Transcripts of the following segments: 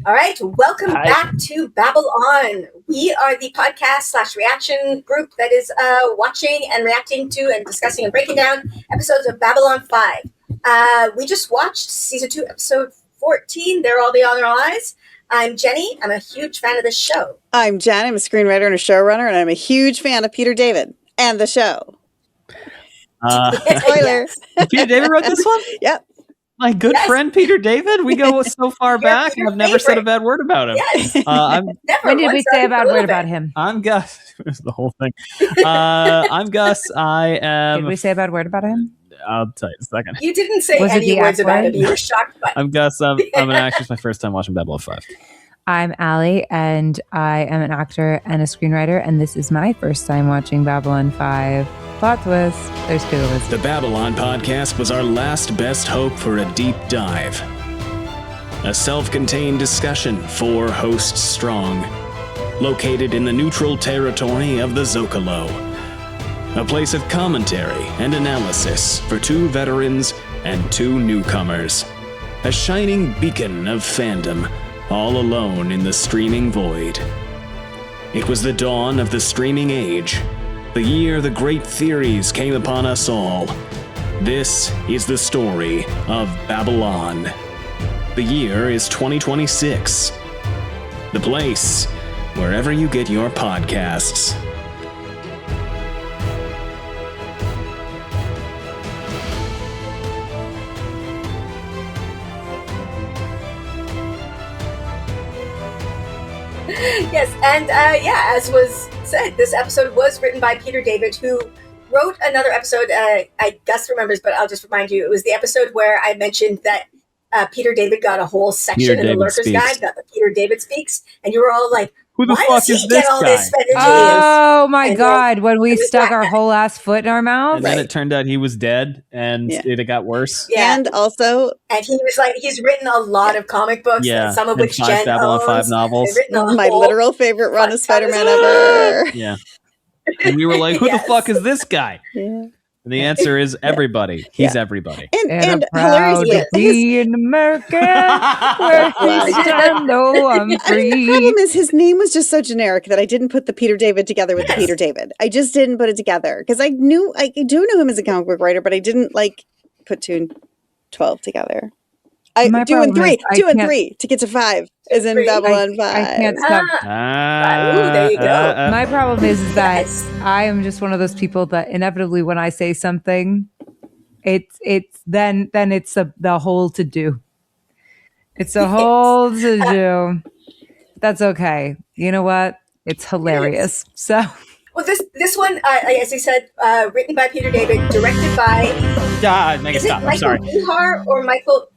All right, welcome back to Babble On. We are the podcast / reaction group that is watching and reacting to and discussing and breaking down episodes of Babble On 5. We just watched season 2, episode 14. They're all the other eyes. I'm Jenny. I'm a huge fan of this show. I'm Jenn. I'm a screenwriter and a showrunner, and I'm a huge fan of Peter David and the show. Spoiler. Peter David wrote this one? Yep. My good friend Peter David. We go so far back, and I've never said a bad word about him. Yes. When did we say a bad word about him? I'm Gus. It's the whole thing. I'm Gus. I am. Did we say a bad word about him? I'll tell you in a second. You didn't say any words about him. You were shocked by it. I'm Gus. I'm an actor. It's my first time watching Babble On 5. I'm Allie, and I am an actor and a screenwriter, and this is my first time watching Babble On 5. Plot twist. There's two of us. The Babble On podcast was our last best hope for a deep dive. A self-contained discussion, 4 hosts strong, located in the neutral territory of the Zocalo. A place of commentary and analysis for 2 veterans and 2 newcomers. A shining beacon of fandom, all alone in the streaming void. It was the dawn of the streaming age, the year the great theories came upon us all. This is the story of Babble On. The year is 2026. The place, wherever you get your podcasts. Yes, and as was said, this episode was written by Peter David, who wrote another episode. Gus remembers, but I'll just remind you, it was the episode where I mentioned that Peter David got a whole section in the Lurker's Guide, got the Peter David Speaks, and you were all like, who the fuck is this guy? Oh my God, when we stuck our whole ass foot in our mouth. And then it turned out he was dead, and it got worse. Yeah. And also... And he was like, he's written a lot of comic books, some of which 5 Jenn Babble On 5 owns. novels. My literal favorite run of Spider-Man ever. Yeah. And we were like, who the fuck is this guy? Yeah. And the answer is everybody. He's everybody. And hilariously, to be an American where we stand, oh, I'm free. The problem is his name was just so generic that I didn't put the Peter David together with the Peter David. I just didn't put it together because I do know him as a comic book writer, but I didn't put 2 and 12 together. 2 and 3 to get to 5 is in Babble On 5. I can't stop. There you go. My problem is that I am just one of those people that inevitably, when I say something, it's then it's the whole to do. It's a whole to do. That's okay. You know what? It's hilarious. So. Well, this one, as I said, written by Peter David, directed by. Make it stop. I'm sorry. Vihar or Michael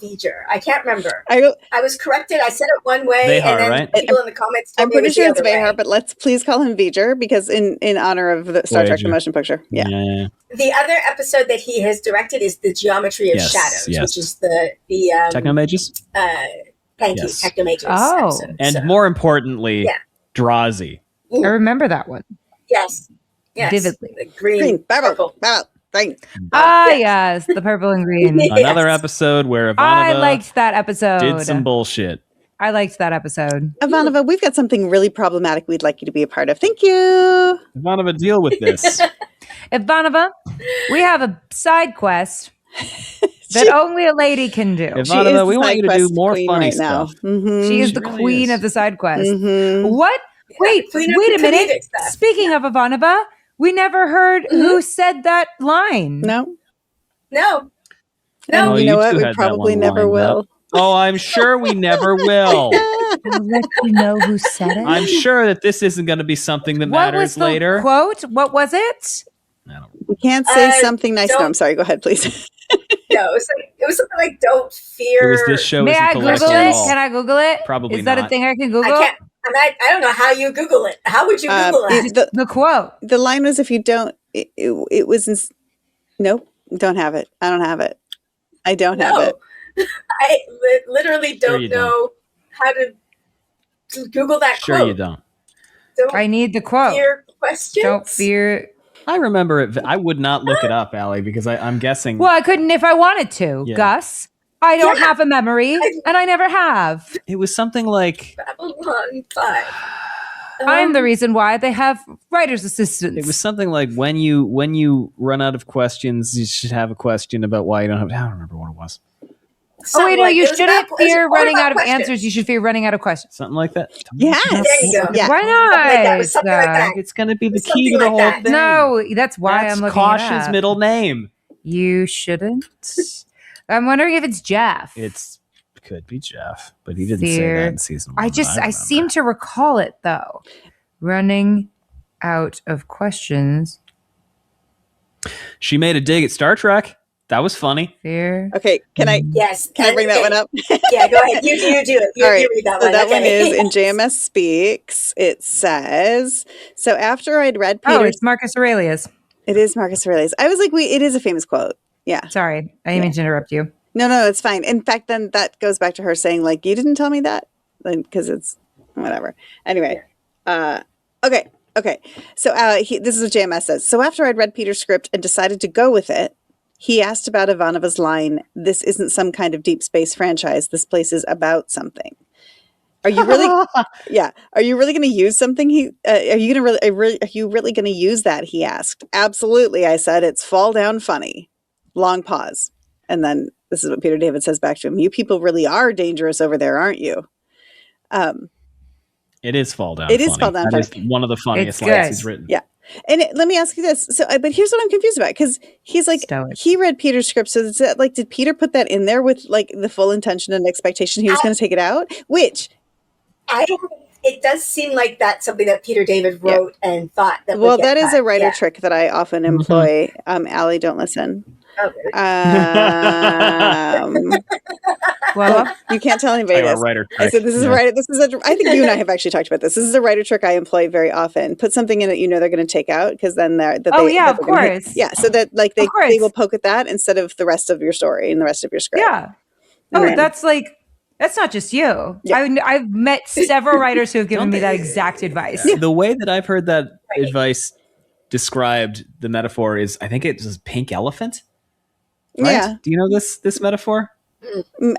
Viger. I can't remember. I was corrected. I said it one way, Vihar, and then right? people in the comments told I'm me it pretty was sure the it's other Vihar, way. but let's please call him Viger because in honor of the Star Trek: The Motion Picture. Yeah. The other episode that he has directed is The Geometry of Shadows, which is the Technomages? Thank you, Technomages. Oh. Episode, And more importantly, Drazi. I remember that one. Yes. Vividly. The green, purple. Green. Yes, the purple and green. Another episode where Ivanova I liked that episode. did some bullshit. I liked that episode. Ivanova, we've got something really problematic we'd like you to be a part of. Thank you. Ivanova, deal with this. Ivanova, we have a side quest that only a lady can do. Ivanova, we want you to do more funny stuff. Mm-hmm. She is the queen of the side quest. Mm-hmm. What? Wait a minute. Speaking of Ivanova, we never heard who said that line. No. Oh, you know what? two We had that probably one never lined will. up. Oh, I'm sure we never will. I'll let you know who said it. I'm sure that this isn't going to be something that What matters was the later. quote? What was it? We can't say something nice. No, I'm sorry. Go ahead, please. No, it was something like "Don't fear." This show May isn't I Google political it? at all. Can I Google it? Probably Is that not. a thing I can Google? I can't. I don't know how you Google it. How would you Google it? The quote. The line was, "If you don't, it was." Nope, don't have it. I don't have it. I don't have it. I literally don't know how to Google that quote. Sure you don't. I need the quote. Fear questions? Don't fear. I remember it. I would not look it up, Allie, because I'm guessing. Well, I couldn't if I wanted to. Yeah. Gus, I don't Yeah. have a memory, and I never have. It was something like Babylon 5. I'm the reason why they have writer's assistants. it was something like when you run out of questions, you should have a question about why you don't have. I don't remember what it was. Oh wait, no, you it was shouldn't about- it was fear all running about out of questions. answers. You should fear running out of questions. Something like that. Yes. There you go. Yeah. Why not? Something like that. It was something like that. It's going to be the Something key to the like whole that. thing. No, that's why That's I'm looking Kosh's it up. middle name. You shouldn't. I'm wondering if it's Jeff. It's could be Jeff, but he didn't say Fear. that in season 1. I seem to recall it though. Running out of questions. She made a dig at Star Trek. That was funny. Fear. Okay, can I Yes. bring that one up? Yeah, go ahead. You do it. You All right, read that so one. that one Okay. is in JMS Speaks. It says, so after I'd read Oh, Peter, it's Marcus Aurelius. it is Marcus Aurelius. I was like, wait, it is a famous quote. Yeah. Sorry, I didn't mean to interrupt you. No, it's fine. In fact, then that goes back to her saying, like, you didn't tell me that, because it's whatever. Anyway, okay. So this is what JMS says. So after I'd read Peter's script and decided to go with it, he asked about Ivanova's line, "This isn't some kind of deep space franchise. This place is about something." Are you really? Yeah. Are you really going to use something? Are you really going to use that? He asked. Absolutely, I said. It's fall down funny. Long pause, and then this is what Peter David says back to him: "You people really are dangerous over there, aren't you?" It is fall down. It is funny. fall down That funny. is one of the funniest It's lines good. he's written. Yeah. And let me ask you this. So, but here's what I'm confused about, because he's like, Stoic. he read Peter's script. So is that like, did Peter put that in there with like the full intention and expectation he was going to take it out? Which, It does seem like that's something that Peter David wrote and thought that. well, would get that is cut. a writer Yeah. trick that I often employ. Allie, don't listen. Oh, really? Well, You can't tell anybody Like a this. writer I trick. said, this is Yeah. a writer. I think you and I have actually talked about this. This is a writer trick I employ very often. Put something in that you know they're going to take out, because then of they're gonna hit- course. yeah. So that like Of course. they will poke at that instead of the rest of your story and the rest of your script. Yeah. Oh, Right. that's not just you. Yeah. I've met several writers who have given me that exact advice. The way that I've heard that advice described, the metaphor is, I think it was pink elephant. Right? Yeah. Do you know this metaphor?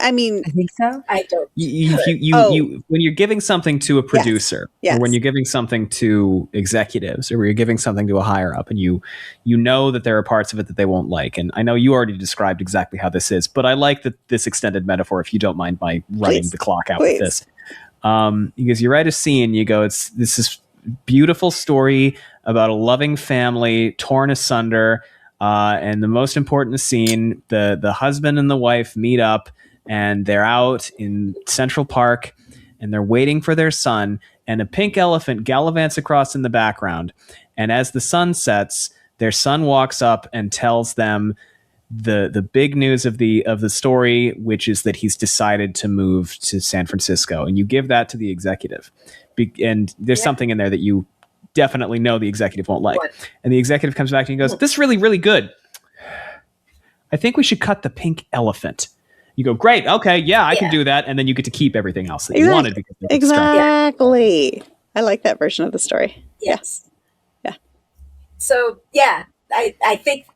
I mean, I think so. I don't. You when you're giving something to a producer, Yes. or when you're giving something to executives, or when you're giving something to a higher up, and you know that there are parts of it that they won't like. And I know you already described exactly how this is, but I like this extended metaphor, if you don't mind my running Please. the clock out Please. with this. Because you write a scene, you go, this is beautiful story about a loving family torn asunder. And the most important scene, the husband and the wife meet up, and they're out in Central Park, and they're waiting for their son, and a pink elephant gallivants across in the background. And as the sun sets, their son walks up and tells them the big news of the story, which is that he's decided to move to San Francisco. And you give that to the executive. And there's something in there that you definitely know the executive won't like. What? And the executive comes back to you and goes, "This is really, really good. I think we should cut the pink elephant." You go, "Great, okay, yeah, I can do that." And then you get to keep everything else that you Exactly. wanted. Because they extracted. exactly. I like that version of the story. Yes. Yeah. So yeah, I think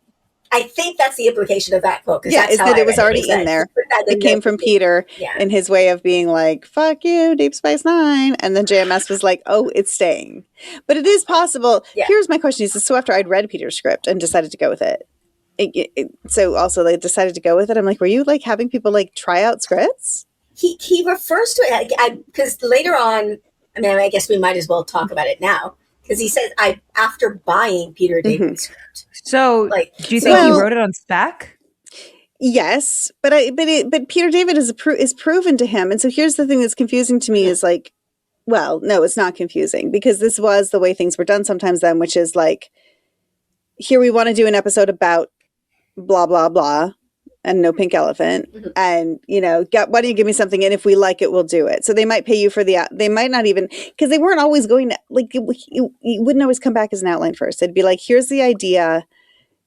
that's the implication of that quote. 'Cause Yeah, that's is how that I it was read already is that in there. he put that in It came there. from Peter Yeah. in his way of being like, "Fuck you, Deep Space Nine," and then JMS was like, "Oh, it's staying." But it is possible. Yeah. Here's my question: is so after I'd read Peter's script and decided to go with it, so also they decided to go with it. I'm like, were you like having people like try out scripts? He refers to it because later on. I mean, I guess we might as well talk about it now because he says after buying Peter David's script. So, Like, do you think well- he wrote it on spec? Yes, but Peter David is proven to him, and so here's the thing that's confusing to me is like, well, no, it's not confusing because this was the way things were done sometimes then, which is like, here we want to do an episode about blah blah blah, and no pink elephant, and why don't you give me something, and if we like it, we'll do it. So they might pay you for they might not even, because they weren't always going to like you wouldn't always come back as an outline first. It'd be like, here's the idea.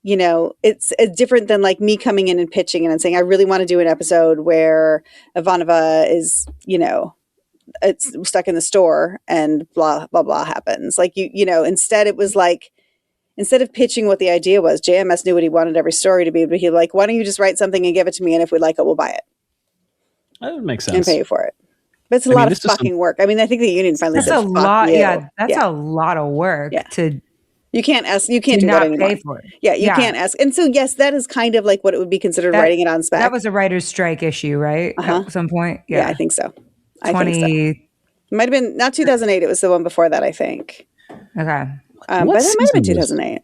It's different than like me coming in and pitching it and saying, I really want to do an episode where Ivanova is, it's stuck in the store and blah, blah, blah happens. Like, instead it was like, instead of pitching what the idea was, JMS knew what he wanted every story to be, but he like, why don't you just write something and give it to me? And if we like it, we'll buy it. That would make and sense. pay you for it. But it's a I mean, lot of this is fucking work. I mean, I think the union finally That's said, a "Fuck lot. you." Yeah, that's a lot of work Yeah. to You can't ask. You can't to do that not anymore. pay for it. Yeah, you can't ask. And so, yes, that is kind of like what it would be considered writing it on spec. That was a writer's strike issue, right? Uh-huh. At some point. Yeah, I think so. I think so. 20. It might have been not 2008. It was the one before that, I think. Okay. But that might have been 2008.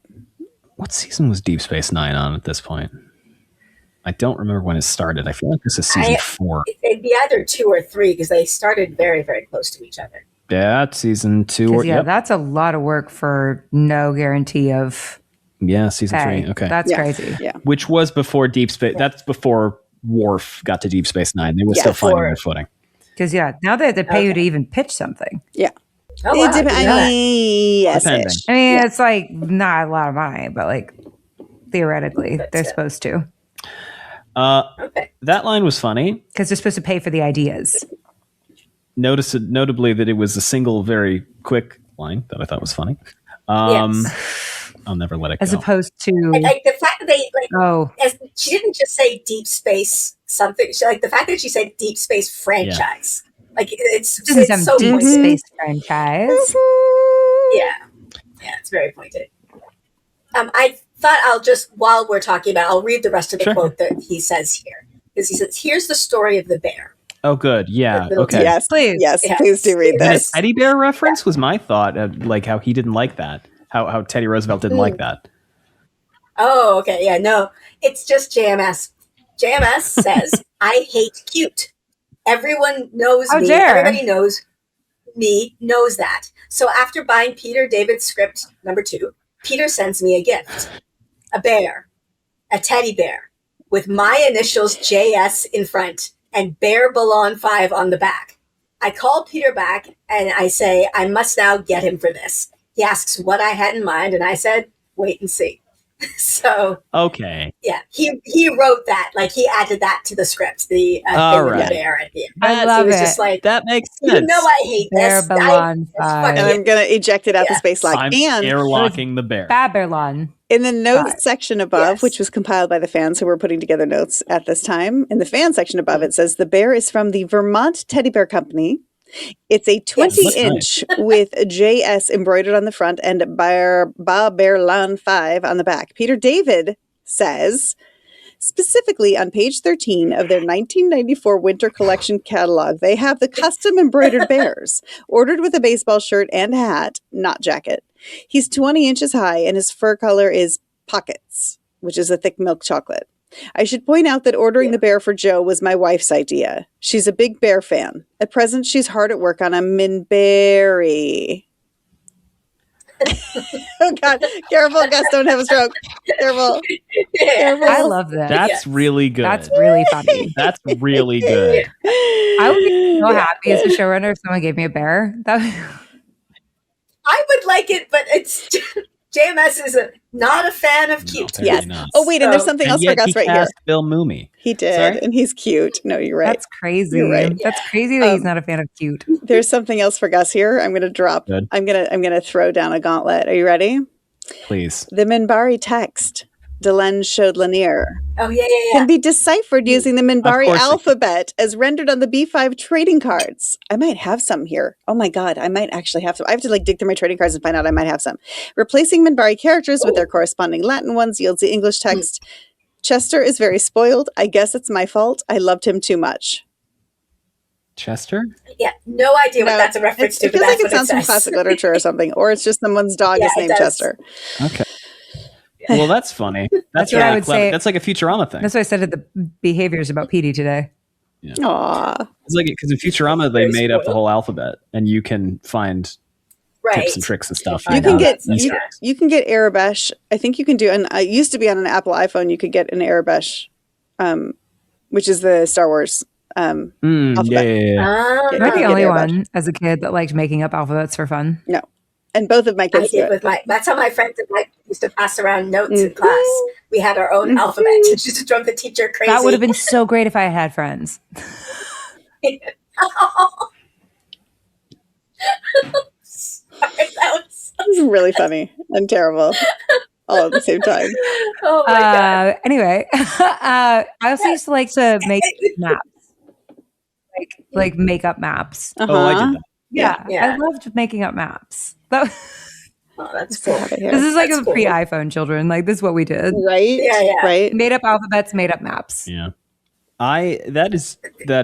What season was Deep Space Nine on at this point? I don't remember when it started. I feel like this is season 4. It'd be either 2 or 3 because they started very, very close to each other. Yeah, season 2 or that's a lot of work for no guarantee of season pay. 3. Okay, That's crazy. Yeah, which was before Deep Space. That's before Worf got to Deep Space Nine. They were still finding their footing. Because now they have to pay you to even pitch something. Yeah. Oh, wow, I didn't know that. Yes. Depending. I mean, it's like not a lot of money, but like theoretically, they're supposed to. Okay. That line was funny. Because they're supposed to pay for the ideas. Notably that it was a single, very quick line that I thought was funny. Yes. I'll never let it As go. opposed to Like the fact that they she didn't just say deep space something. The fact that she said deep space franchise. Like it's some so deep pointed. space franchise. Yeah, it's very pointed. I thought while we're talking about, I'll read the rest of the quote that he says here, because he says, "Here's the story of the bear." Oh, good. Yeah. Okay. Yes, please. Yes, please do read And a this. teddy bear reference was my thought. Like how he didn't like that. How Teddy Roosevelt didn't like that. Oh, okay. Yeah, no, it's just JMS. JMS says, "I hate cute. Everyone knows How me. dare. Everybody knows me, knows that. So after buying Peter David's script number 2, Peter sends me a gift. A bear. A teddy bear. With my initials JS in front and Babble On 5 on the back. I call Peter back and I say, I must now get him for this. He asks what I had in mind and I said, wait and see." So Okay. yeah, he wrote that, like he added that to the script. The thing with the bear at the end. I love He was it. just like, That makes you sense. know, I hate this. Babble On 5. And I'm going to eject it out the space lock. I'm And airlocking the bear. Babylon. in the notes 5. section above, which was compiled by the fans who were putting together notes at this time, in the fan section above, it says the bear is from the Vermont Teddy Bear Company. It's a 20-inch with JS embroidered on the front and Babble On 5 on the back. Peter David says, specifically on page 13 of their 1994 winter collection catalog, they have the custom embroidered bears, ordered with a baseball shirt and hat, not jacket. He's 20 inches high and his fur color is pockets, which is a thick milk chocolate. I should point out that ordering the bear for Joe was my wife's idea. She's a big bear fan. At present, she's hard at work on a Minbari. Oh, God. Careful, Gus, don't have a stroke. Careful. Careful. I love that. That's really good. That's really funny. That's really good. I would be so happy as a showrunner if someone gave me a bear. I would like it, but it's JMS is not a fan of cute. No, Yes. not. Oh, wait, and there's something And else for yet Gus he right here. cast Bill Mooney. He did, Sorry? and he's cute. No, you're right. That's crazy. You're right. That's crazy that he's not a fan of cute. There's something else for Gus here. I'm going to drop. Good. I'm going to throw down a gauntlet. Are you ready? Please. The Minbari text, Delen showed Lanier, Oh, yeah. can be deciphered using the Minbari course it can. alphabet as rendered on the B5 trading cards. I might have some here. Oh my God, I might actually have some. I have to dig through my trading cards and find out I might have some. Replacing Minbari characters with their corresponding Latin ones yields the English text. Chester is very spoiled. I guess it's my fault. I loved him too much. Chester? Yeah, no idea what that's a reference to. It feels but like that's it what sounds from says. classic literature or something, or it's just someone's dog is Yeah, it named does. Chester. Okay. Well, that's funny. That's what I really would clever. say. That's like a Futurama thing. That's what I said at the behaviors about PD today. Aw. It's like because in Futurama they made up the whole alphabet, and you can find tips and tricks and stuff. You can get Easter eggs. you can get Arabesh. I think you can do, and it used to be on an Apple iPhone. You could get an Arabesh, which is the Star Wars. Alphabet. Ah, Am I the get only Airbrush. one as a kid that liked making up alphabets for fun? No, and both of my I kids do did it. with that's how my friends and I used to pass around notes in class. We had our own alphabet. It just drove the teacher crazy. That would have been so great if I had had friends. Sorry, that was It was really funny and terrible all at the same time. oh my god. Anyway, I also used to like to make maps. like makeup maps. Uh-huh. Oh, I did that. Yeah, Yeah. I loved making up maps. Oh, that's Still cool. have it here. This is like That's a cool. pre-iPhone children. Like this is what we did. Right? Yeah. Right? Made up alphabets, made up maps. Yeah. That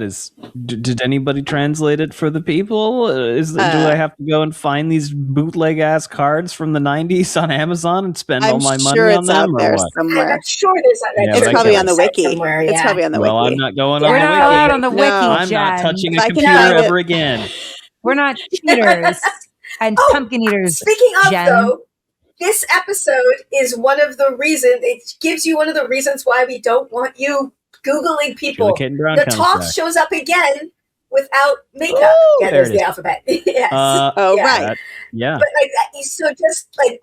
is. Did anybody translate it for the people? Do I have to go and find these bootleg ass cards from the '90s on Amazon and spend all I'm my sure money on it's out them, there or what? somewhere. I'm sure there's Yeah, It's but I probably can't- on the wiki. Somewhere, It's yeah. probably on the Well, wiki. I'm not going Yeah. on We're the not wiki. allowed on the wiki, No. I'm not Jen. touching If a I can computer find it- ever again. We're not cheaters and Oh, pumpkin eaters. Speaking of, Jen. though, this episode is one of the reasons, it gives you one of the reasons why we don't want you Googling people. Julie Kate Brown The comes Toth back. shows up again without makeup. Oh, Yeah, there there's it the is. alphabet. Yes. Oh, Yeah. right. Yeah. But like, so just like,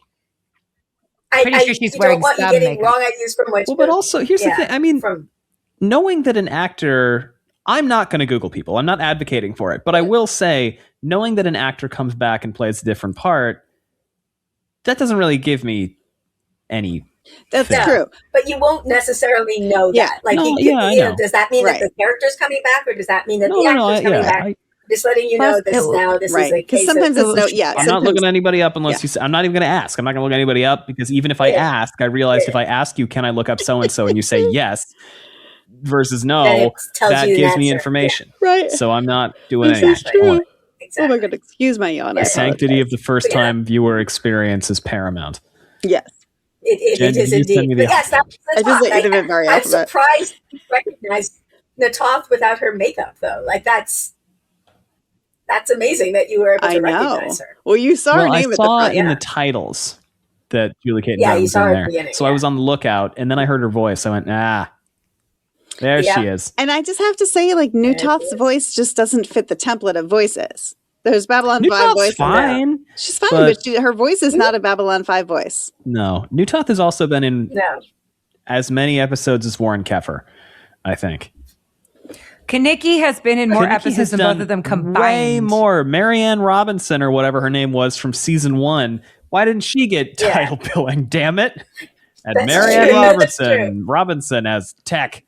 Pretty sure she's don't wearing want you some getting makeup. wrong ideas from which. Well, but also here's the thing. I mean, from knowing that an actor, I'm not going to Google people. I'm not advocating for it, but I will say, knowing that an actor comes back and plays a different part, that doesn't really give me any. That's Yeah. true. but you won't necessarily know Yeah. that. Like, No, you yeah, I you know, know. does that mean Right. that the character's coming back, or does that mean that No, the no, actor's coming yeah. back? Just letting you know Plus, this it- now. This is a Right. Because case sometimes of, it's no, yeah. I'm not sometimes- looking anybody up unless Yeah. you say, I'm not even going to ask. I'm not going to look anybody up because even if I Yeah. ask, I realized if I ask you, can I look up so-and-so? And you say yes versus then no, it tells that you the gives me answer. information. Right. So I'm not doing This anything. is true. Well, Yeah, exactly. Oh my God. Excuse my yawn. I the sanctity of the first Yeah. time viewer experience is paramount. Yes. It Jen, is did you send me indeed. the But yes, that's I just Natoth. let you the Minbari I'm alphabet. surprised you recognized Natoth without her makeup, though. Like that's amazing that you were able to I know. recognize her. Well, you saw her Well, I name at the saw front. in yeah. the titles that Julie Kate Yeah, Brown you was saw in her at there. the beginning, So I was on the lookout, and then I heard her voice. I went, there Yeah. she is. And I just have to say, like, New Toth's voice just doesn't fit the template of voices. There's Babylon New 5 Toth's voice. and fine. she's fine, but- but her voice is not a Babylon 5 voice. No, New Toth has also been in No. as many episodes as Warren Keffer, I think. Kaniki has been in more Kaneki episodes has than done both of them combined. Way more. Marianne Robinson or whatever her name was from season 1. Why didn't she get Yeah. title billing? Damn it! And That's Marianne true. That's true. Robinson as Tech.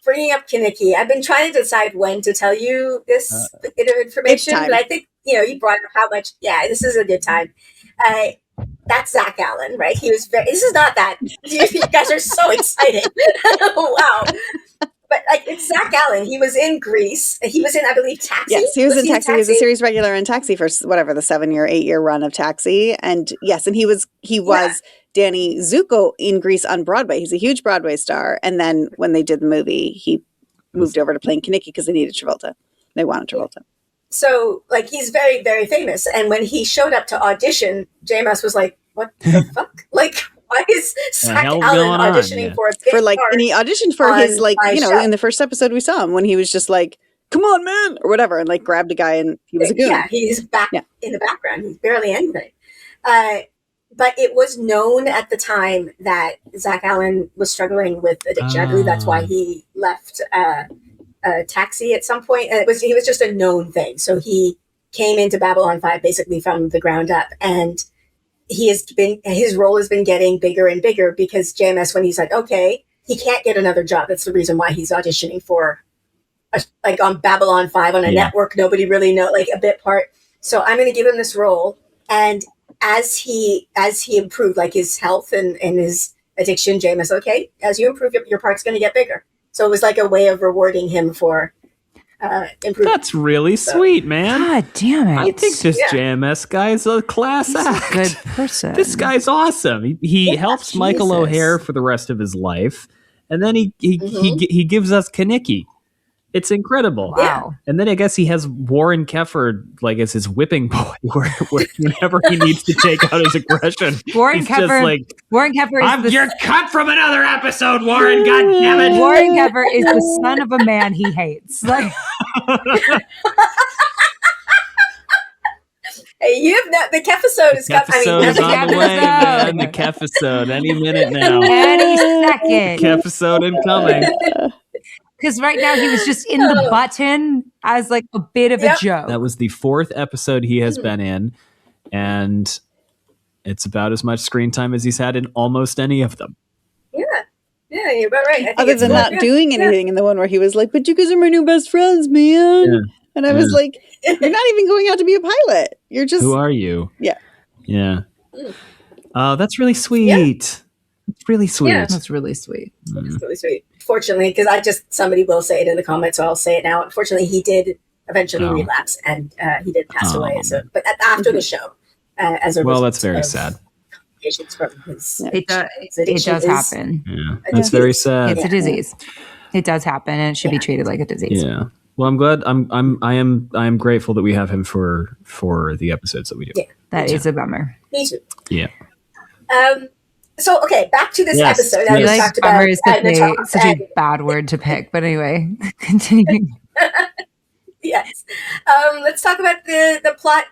Bringing up Kaneki, I've been trying to decide when to tell you this bit of information, time. but I think you brought up how much. Yeah, this is a good time. That's Zach Allen, right? He was very. This is not that. You guys are so excited. Wow. But like it's Zach Allen. He was in Greece. He was in, I believe, Taxi. Yes, he was in Taxi. He was a series regular in Taxi for whatever the 7-year, 8-year run of Taxi, and yes, and he was Danny Zuko in Grease on Broadway. He's a huge Broadway star, and then when they did the movie, he moved over to playing Kaneki because they needed Travolta. They wanted Travolta. So like he's very, very famous. And when he showed up to audition, JMS was like, "What the fuck? Like, why is Zach hell's Allen going on? auditioning Yeah. for a big For like, part?" and he auditioned for on his like, my show. in the first episode we saw him when he was just like, "Come on, man," or whatever, and like grabbed a guy and he was a goon. Yeah, he's back Yeah. in the background. He's barely anything. But it was known at the time that Zach Allen was struggling with addiction. I believe that's why he left Taxi at some point. And he was just a known thing. So he came into Babylon 5 basically from the ground up. And his role has been getting bigger and bigger because JMS, when he's like, okay, he can't get another job. That's the reason why he's auditioning for like on Babylon 5 on a network, nobody really know, like a bit part. So I'm going to give him this role. And as he improved, like his health and his addiction, JMS, okay, as you improve, your part's going to get bigger. So it was like a way of rewarding him for improvement. That's really sweet, man. God damn it! I think this JMS guy's a class act. good person. This guy's awesome. He helps Michael Jesus. O'Hare for the rest of his life, and then he gives us Kaneki. It's incredible. Wow. And then I guess he has Warren Keffer like as his whipping boy, where whenever he needs to take out his aggression, Warren he's Keffer. just like, Warren Keffer is you're cut from another episode, Warren. God damn it! Warren Keffer is the son of a man he hates. Like, Hey, you have the Kefisode is coming. Kefisode is on the way, man. The Kefisode. Kefisode any minute now. any second. Kefisode incoming. Because right now he was just in the button as like a bit of a joke. That was the 4th episode he has been in, and it's about as much screen time as he's had in almost any of them. Yeah. Yeah, you're about right. I think Other it's than cool. not Yeah. doing anything in the one where he was like, "But you guys are my new best friends, man." Yeah. And I was like, "You're not even going out to be a pilot. You're just Who are you? Yeah. Yeah. Mm. That's really sweet. It's really sweet. Yeah. That's really sweet. It's really sweet. Fortunately, because somebody will say it in the comments, so I'll say it now. Unfortunately, he did eventually Oh. relapse, and he did pass away. Oh. So, but after the show, as a Well, result that's very of sad. complications from his It does. his It addiction does is happen. Yeah. a That's very disease. sad. It's a disease. It does happen, and it should be treated like a disease. Yeah. Well, I'm glad. I am grateful that we have him for the episodes that we do. Yeah. That is a bummer. Me too. Yeah. So, okay, back to this Yes. episode. Yes. I just Like talked about bummer is such, Natasha such a and- bad word to pick, but anyway, continuing. Yes. Let's talk about the plot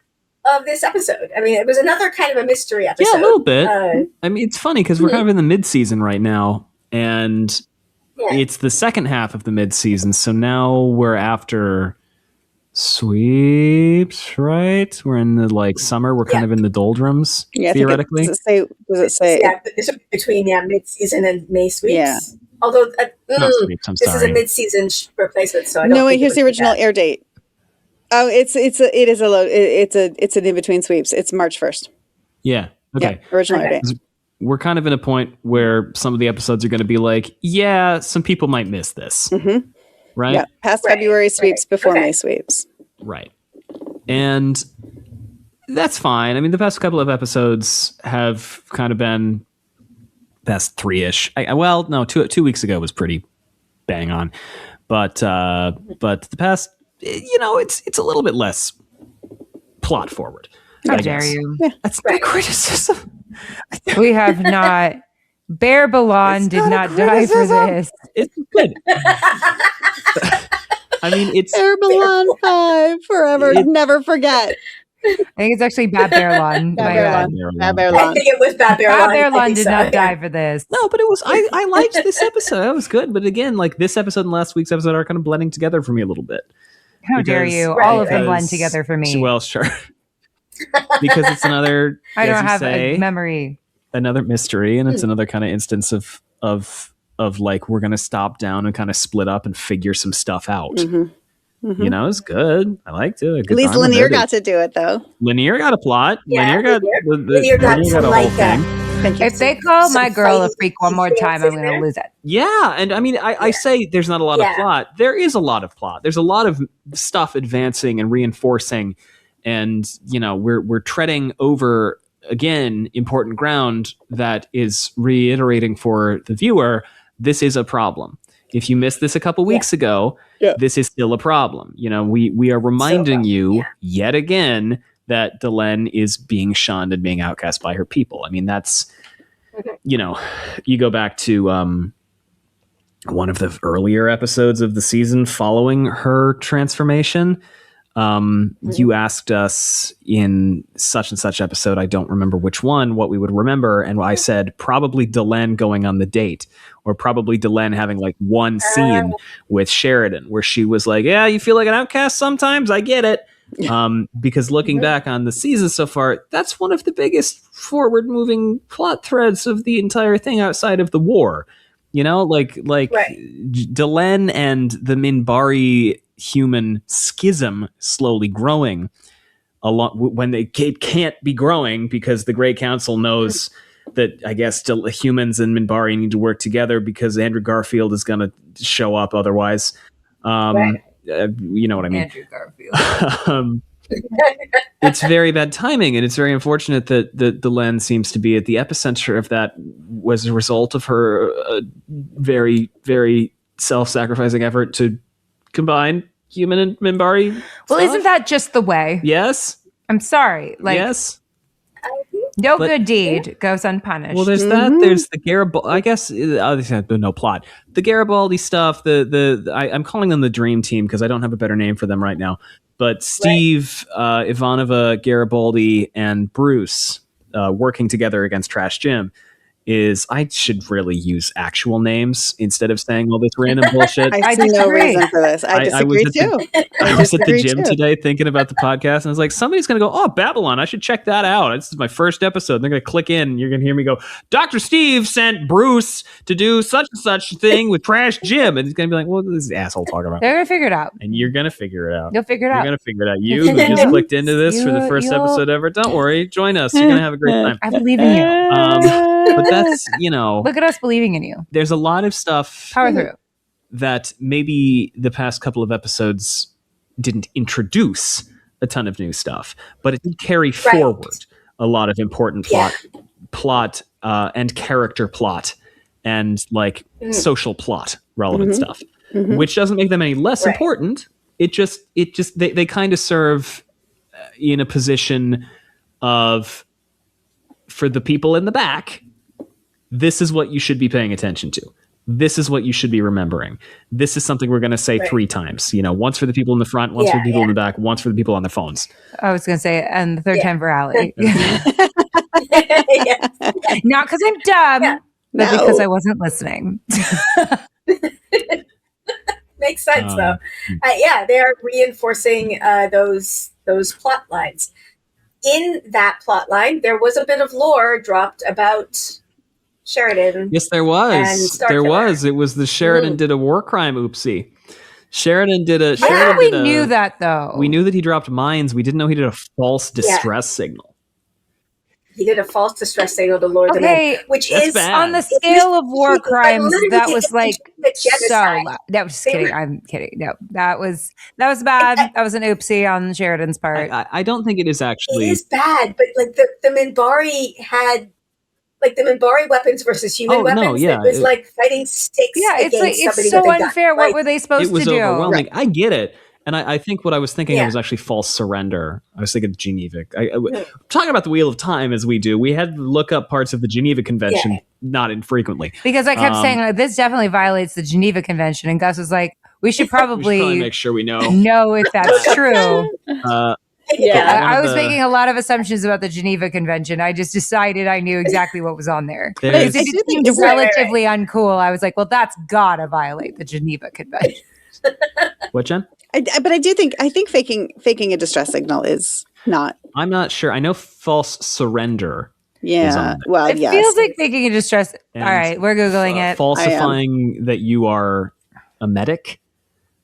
of this episode. I mean, it was another kind of a mystery episode. Yeah, a little bit. Uh, I mean, it's funny because we're kind of in the mid-season right now, and yeah. it's the second half of the mid-season. So now we're after sweeps, right? We're in the summer. We're kind of in the doldrums, Yeah, I think theoretically. does it say Yeah, but this is between mid-season and May sweeps. Yeah. Although Not sweeps. I'm this is a sorry. mid-season replacement, so I don't No, wait, think it here's the would be original that. air date. Oh, it's an in between sweeps. It's March 1st. Yeah. Okay. Yeah, original air Okay. date. We're kind of in a point where some of the episodes are going to be like, yeah, some people might miss this, Mhm. right? Yeah, past Right, February sweeps, right. before Okay. May sweeps. Right. And that's fine. I mean, the past couple of episodes have kind of been past 3-ish. Well, no, 2 weeks ago was pretty bang on, but the past, it's a little bit less plot forward. How I dare guess. you? That's Right. not criticism. We have not. Babble On did not a not die for criticism. this. It's good. I mean, it's Babylon 5 forever. It- Never forget. I think it's actually Babble On. My Babylon. bad. I Babylon. think it was Babylon. Babble On did not die for this. no, but it was. I liked this episode. That was good. But again, this episode and last week's episode are kind of blending together for me a little bit. How dare Because- you? Right, All of them because- blend together for me. Well, sure. Because it's another. I as don't you have say, a memory. another mystery, and it's another kind of instance of we're gonna stop down and kind of split up and figure some stuff out. Mhm. Mhm. You know, it's good. I liked it. At least Lanier got to do it, though. Lanier got a plot. Yeah, Lanier got Lanier got Lanier some, a whole thing. Thank you. If they call Some my girl a fighty freak one more time, I'm dances going to there. lose it. Yeah, and I mean, I say there's not a lot of Yeah. plot. There is a lot of plot. There's a lot of stuff advancing and reinforcing, and we're treading over again important ground that is reiterating for the viewer. This is a problem. If you missed this a couple weeks ago, Yeah. this is still a problem. We are reminding you yet again that Delen is being shunned and being outcast by her people. I mean, that's you go back to one of the earlier episodes of the season following her transformation. You asked us in such and such episode, I don't remember which one, what we would remember. And I said probably Delen going on the date, or probably Delen having one scene with Sheridan where she was like, yeah, you feel like an outcast sometimes. I get it. Because looking back on the season so far, that's one of the biggest forward moving plot threads of the entire thing outside of the war. Delen and the Minbari human schism slowly growing along when it can't be growing because the Great Council knows that I guess humans and Minbari need to work together because Andrew Garfield is going to show up otherwise. You know what I mean? Andrew Garfield. It's very bad timing, and it's very unfortunate that the Len seems to be at the epicenter of that was a result of her very, very self-sacrificing effort to combine human and Minbari. Well, stuff. isn't that just the way? Yes. I'm sorry. Yes. No But- good deed goes unpunished. Well, there's that. There's the Garibaldi. I guess no plot. The Garibaldi stuff. I'm calling them the Dream Team because I don't have a better name for them right now. But Steve, Ivanova, Garibaldi, and Bruce working together against Trash Jim is I should really use actual names instead of saying all this random bullshit. I see no disagree. reason for this. I disagree too. I was at the disagree gym too. today thinking about the podcast, and I was like, somebody's going to go, oh, Babylon, I should check that out. This is my first episode. And they're going to click in, and you're going to hear me go, Dr. Steve sent Bruce to do such and such thing with Trash Jim. And he's going to be like, what is this asshole talking about? They're gonna figure it out. And you're going to figure it out. You'll figure it You're out. going to figure it out. You'll You who figure it just out. clicked into this for the first You'll- episode ever, don't worry. Join us. You're going to have a great time. I believe in you. But that's, Look at us believing in you. there's a lot of stuff Power through. that maybe the past couple of episodes didn't introduce a ton of new stuff, but it did carry forward a lot of important plot and character plot and like social plot relevant stuff, which doesn't make them any less important. It just they kind of serve in a position of, for the people in the back, this is what you should be paying attention to. This is what you should be remembering. This is something we're going to say 3 times. Once for the people in the front, once for the people in the back, once for the people on their phones. I was gonna say, and the third time for Allie. Yes. Not because I'm dumb, but No. because I wasn't listening. Makes sense, though. Yeah, they are reinforcing those plot lines. In that plot line, there was a bit of lore dropped about Sheridan. Yes, there And was. Star There Killer. was. It was the Sheridan did a war crime oopsie. Sheridan did a. I thought Sheridan we did a- knew that though. We knew that he dropped mines. We didn't know he did a false distress signal. He did a false distress signal to lure them Okay, in, which that's is bad. on the scale of war Like, crimes, literally that the was like genocide. so loud. That was just They kidding. were- I'm kidding. No, that was bad. That was an oopsie on Sheridan's part. I don't think it is It actually. is bad, but like the Minbari had like the Minbari weapons versus human Oh, no, weapons. yeah, It was it- like fighting sticks. Yeah, it's like against somebody it's so with a gun. unfair. What Like, were they supposed It was to do? overwhelming. I get it. And I think what I was thinking Yeah. of was actually false surrender. I was thinking Geneva. Talking about the Wheel of Time as we do, we had to look up parts of the Geneva Convention not infrequently. Because I kept saying like, this definitely violates the Geneva Convention, and Gus was like, "We should We should probably probably make sure we know. know if that's true." Yeah. One I of was the- making a lot of assumptions about the Geneva Convention. I just decided I knew exactly what was on there. There's- Because if I do it think seemed it's relatively uncool, I was like, well, that's gotta violate the Geneva Convention. What, Jen? But I think faking a distress signal is not. I'm not sure. I know false surrender. Is Yeah. on there. Well, It yes. feels like making a distress. And, All right, we're Googling it. Falsifying that you are a medic.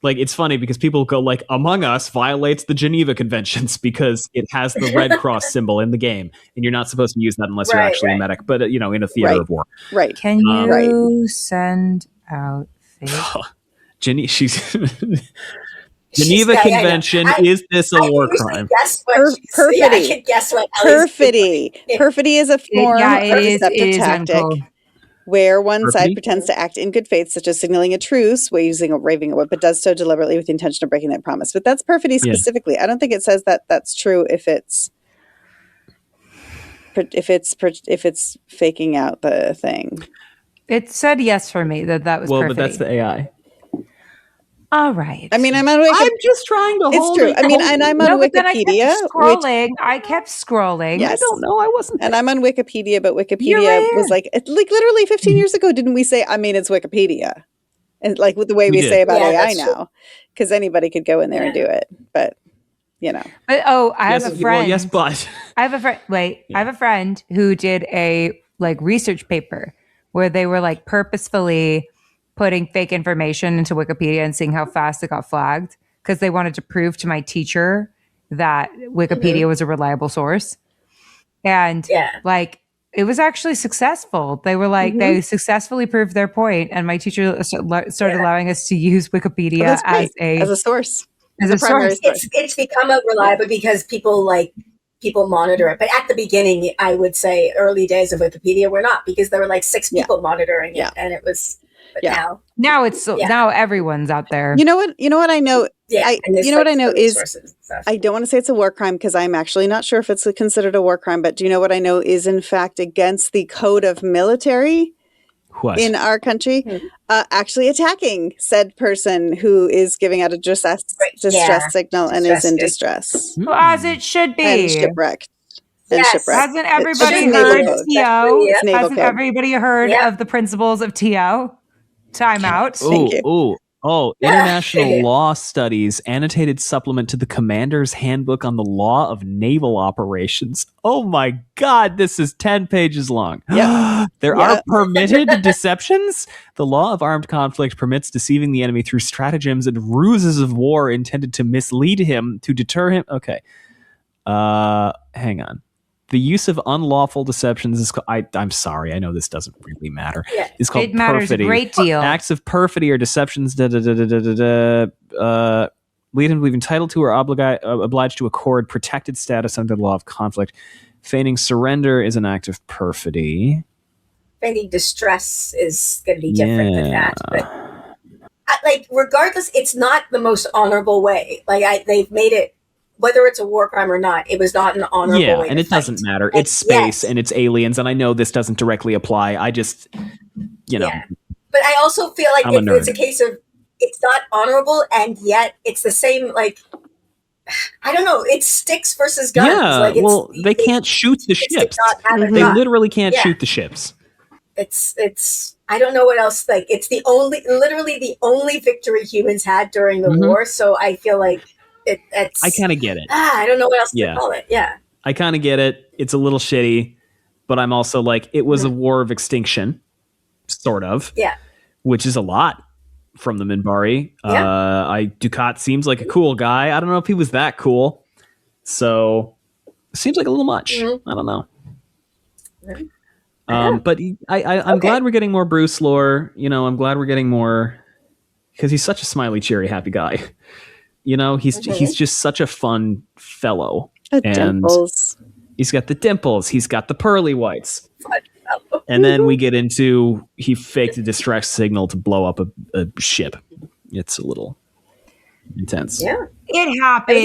Like, it's funny because people go like, Among Us violates the Geneva Conventions because it has the Red Cross symbol in the game, and you're not supposed to use that unless you're Right, actually a right. medic. But in a theater Right. of war, Right. Can you Right. send out fake? Geneva yeah, I know. Convention. I- Is this a I war usually crime? guess what Perfidy. Yeah, I could guess what Ellie's Perfidy. Yeah. Perfidy is a form Yeah, of it is. deceptive It is tactic uncool. where one side Perfidy? pretends to act in good faith, such as signaling a truce, waving a whip, but does so deliberately with the intention of breaking that promise. But that's perfidy Yeah. specifically. I don't think it says that that's true if it's faking out the thing. It said yes for me that was Well, perfidy. but that's the AI. All right. I mean, I'm on Wikipedia. I'm just trying to It's hold true. it. I mean, and I'm on no, but then I Wikipedia, kept scrolling. I kept scrolling. Yes. I don't know. I wasn't. and I'm on Wikipedia, but You're Wikipedia right was like literally 15 years ago. Didn't we say? I mean, it's Wikipedia, and like with the way We we did. say about Yeah, AI that's true. now, because anybody could go in there and do it. But But I have a friend. Well, yes, but I have a friend. Wait, I have a friend who did a like research paper where they were like purposefully putting fake information into Wikipedia and seeing how fast it got flagged because they wanted to prove to my teacher that Wikipedia was a reliable source. And Yeah. like it was actually successful. They were like they successfully proved their point, and my teacher started allowing us to use Wikipedia that's great. as as a source, as a primary source. It's become a reliable because people monitor it. But at the beginning, I would say early days of Wikipedia were not because there were like 6 people monitoring it, Yeah. and it was. But Yeah. now, Now it's Yeah. now everyone's out there. you know what I know. yeah, and there's, you know what I know the is resources and stuff. I don't want to say it's a war crime because I'm actually not sure if it's considered a war crime. But do you know what I know is in fact against the code of military what? in our country? Actually attacking said person who is giving out a distress Yeah. signal and is Distress in signal. distress As it should and be. shipwrecked. and Yes. shipwreck. Hasn't It's everybody just naval heard code. TO? It's naval Hasn't code. everybody heard Yeah. of the principles of TO? Time out. Thank you. International Law Studies, annotated supplement to the Commander's Handbook on the Law of Naval Operations. Oh my God, this is 10 pages long. Yep. There Yeah. are permitted deceptions. The law of armed conflict permits deceiving the enemy through stratagems and ruses of war intended to mislead him, to deter him. Okay. Hang on. The use of unlawful deceptions is I'm sorry, I know this doesn't really matter. Yeah. It's called It matters perfidy. a great deal. Acts of perfidy or deceptions lead him to believe entitled to or obliged to accord protected status under the law of conflict. Feigning surrender is an act of perfidy. Feigning distress is going to be different than that. But regardless, it's not the most honorable way. They've made it, whether it's a war crime or not, it was not an honorable way. And it doesn't matter. It's space and it's aliens, and I know this doesn't directly apply. I just, Yeah. But I also feel like it's a case of it's not honorable, and yet it's the same. I don't know. It's sticks versus guns. Yeah. They can't shoot the ships. They literally can't shoot the ships. It's. I don't know what else. It's literally the only victory humans had during the war. So I feel like. I kind of get it. I don't know what else to call it. Yeah. I kind of get it. It's a little shitty, but I'm also like, it was a war of extinction, sort of. Yeah. Which is a lot from the Minbari. Yeah. Dukat seems like a cool guy. I don't know if he was that cool. So it seems like a little much. I don't know. But I'm glad we're getting more Bruce lore. I'm glad we're getting more, because he's such a smiley, cheery, happy guy. He's just such a fun fellow. Dimples. He's got the dimples. He's got the pearly whites. And then we get into, he faked a distress signal to blow up a ship. It's a little intense. Yeah. It happened.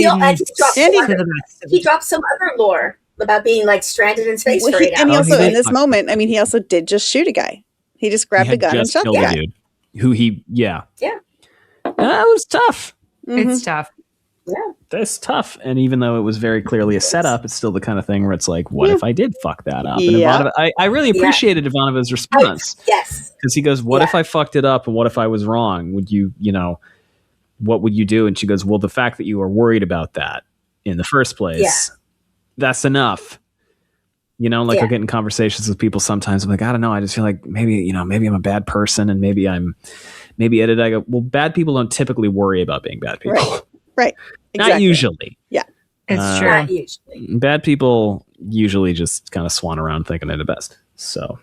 He dropped some other lore about being stranded in space for 8 hours. And he also, in this moment, he also did just shoot a guy. He just grabbed a gun and shot the guy. Dude, who he, Yeah. That was tough. It's tough. Yeah. That's tough. And even though it was very clearly a setup, it's still the kind of thing where it's like, what if I did fuck that up? And I really appreciated Ivanova's response. Yes. Because he goes, what if I fucked it up and what if I was wrong? Would you, what would you do? And she goes, well, the fact that you were worried about that in the first place, that's enough. I get in conversations with people sometimes. I'm like, I don't know. I just feel like maybe I'm a bad person, and maybe I go, well, bad people don't typically worry about being bad people. Right. Exactly. Not usually. Yeah. It's true. Not usually. Bad people usually just kind of swan around thinking they're the best. So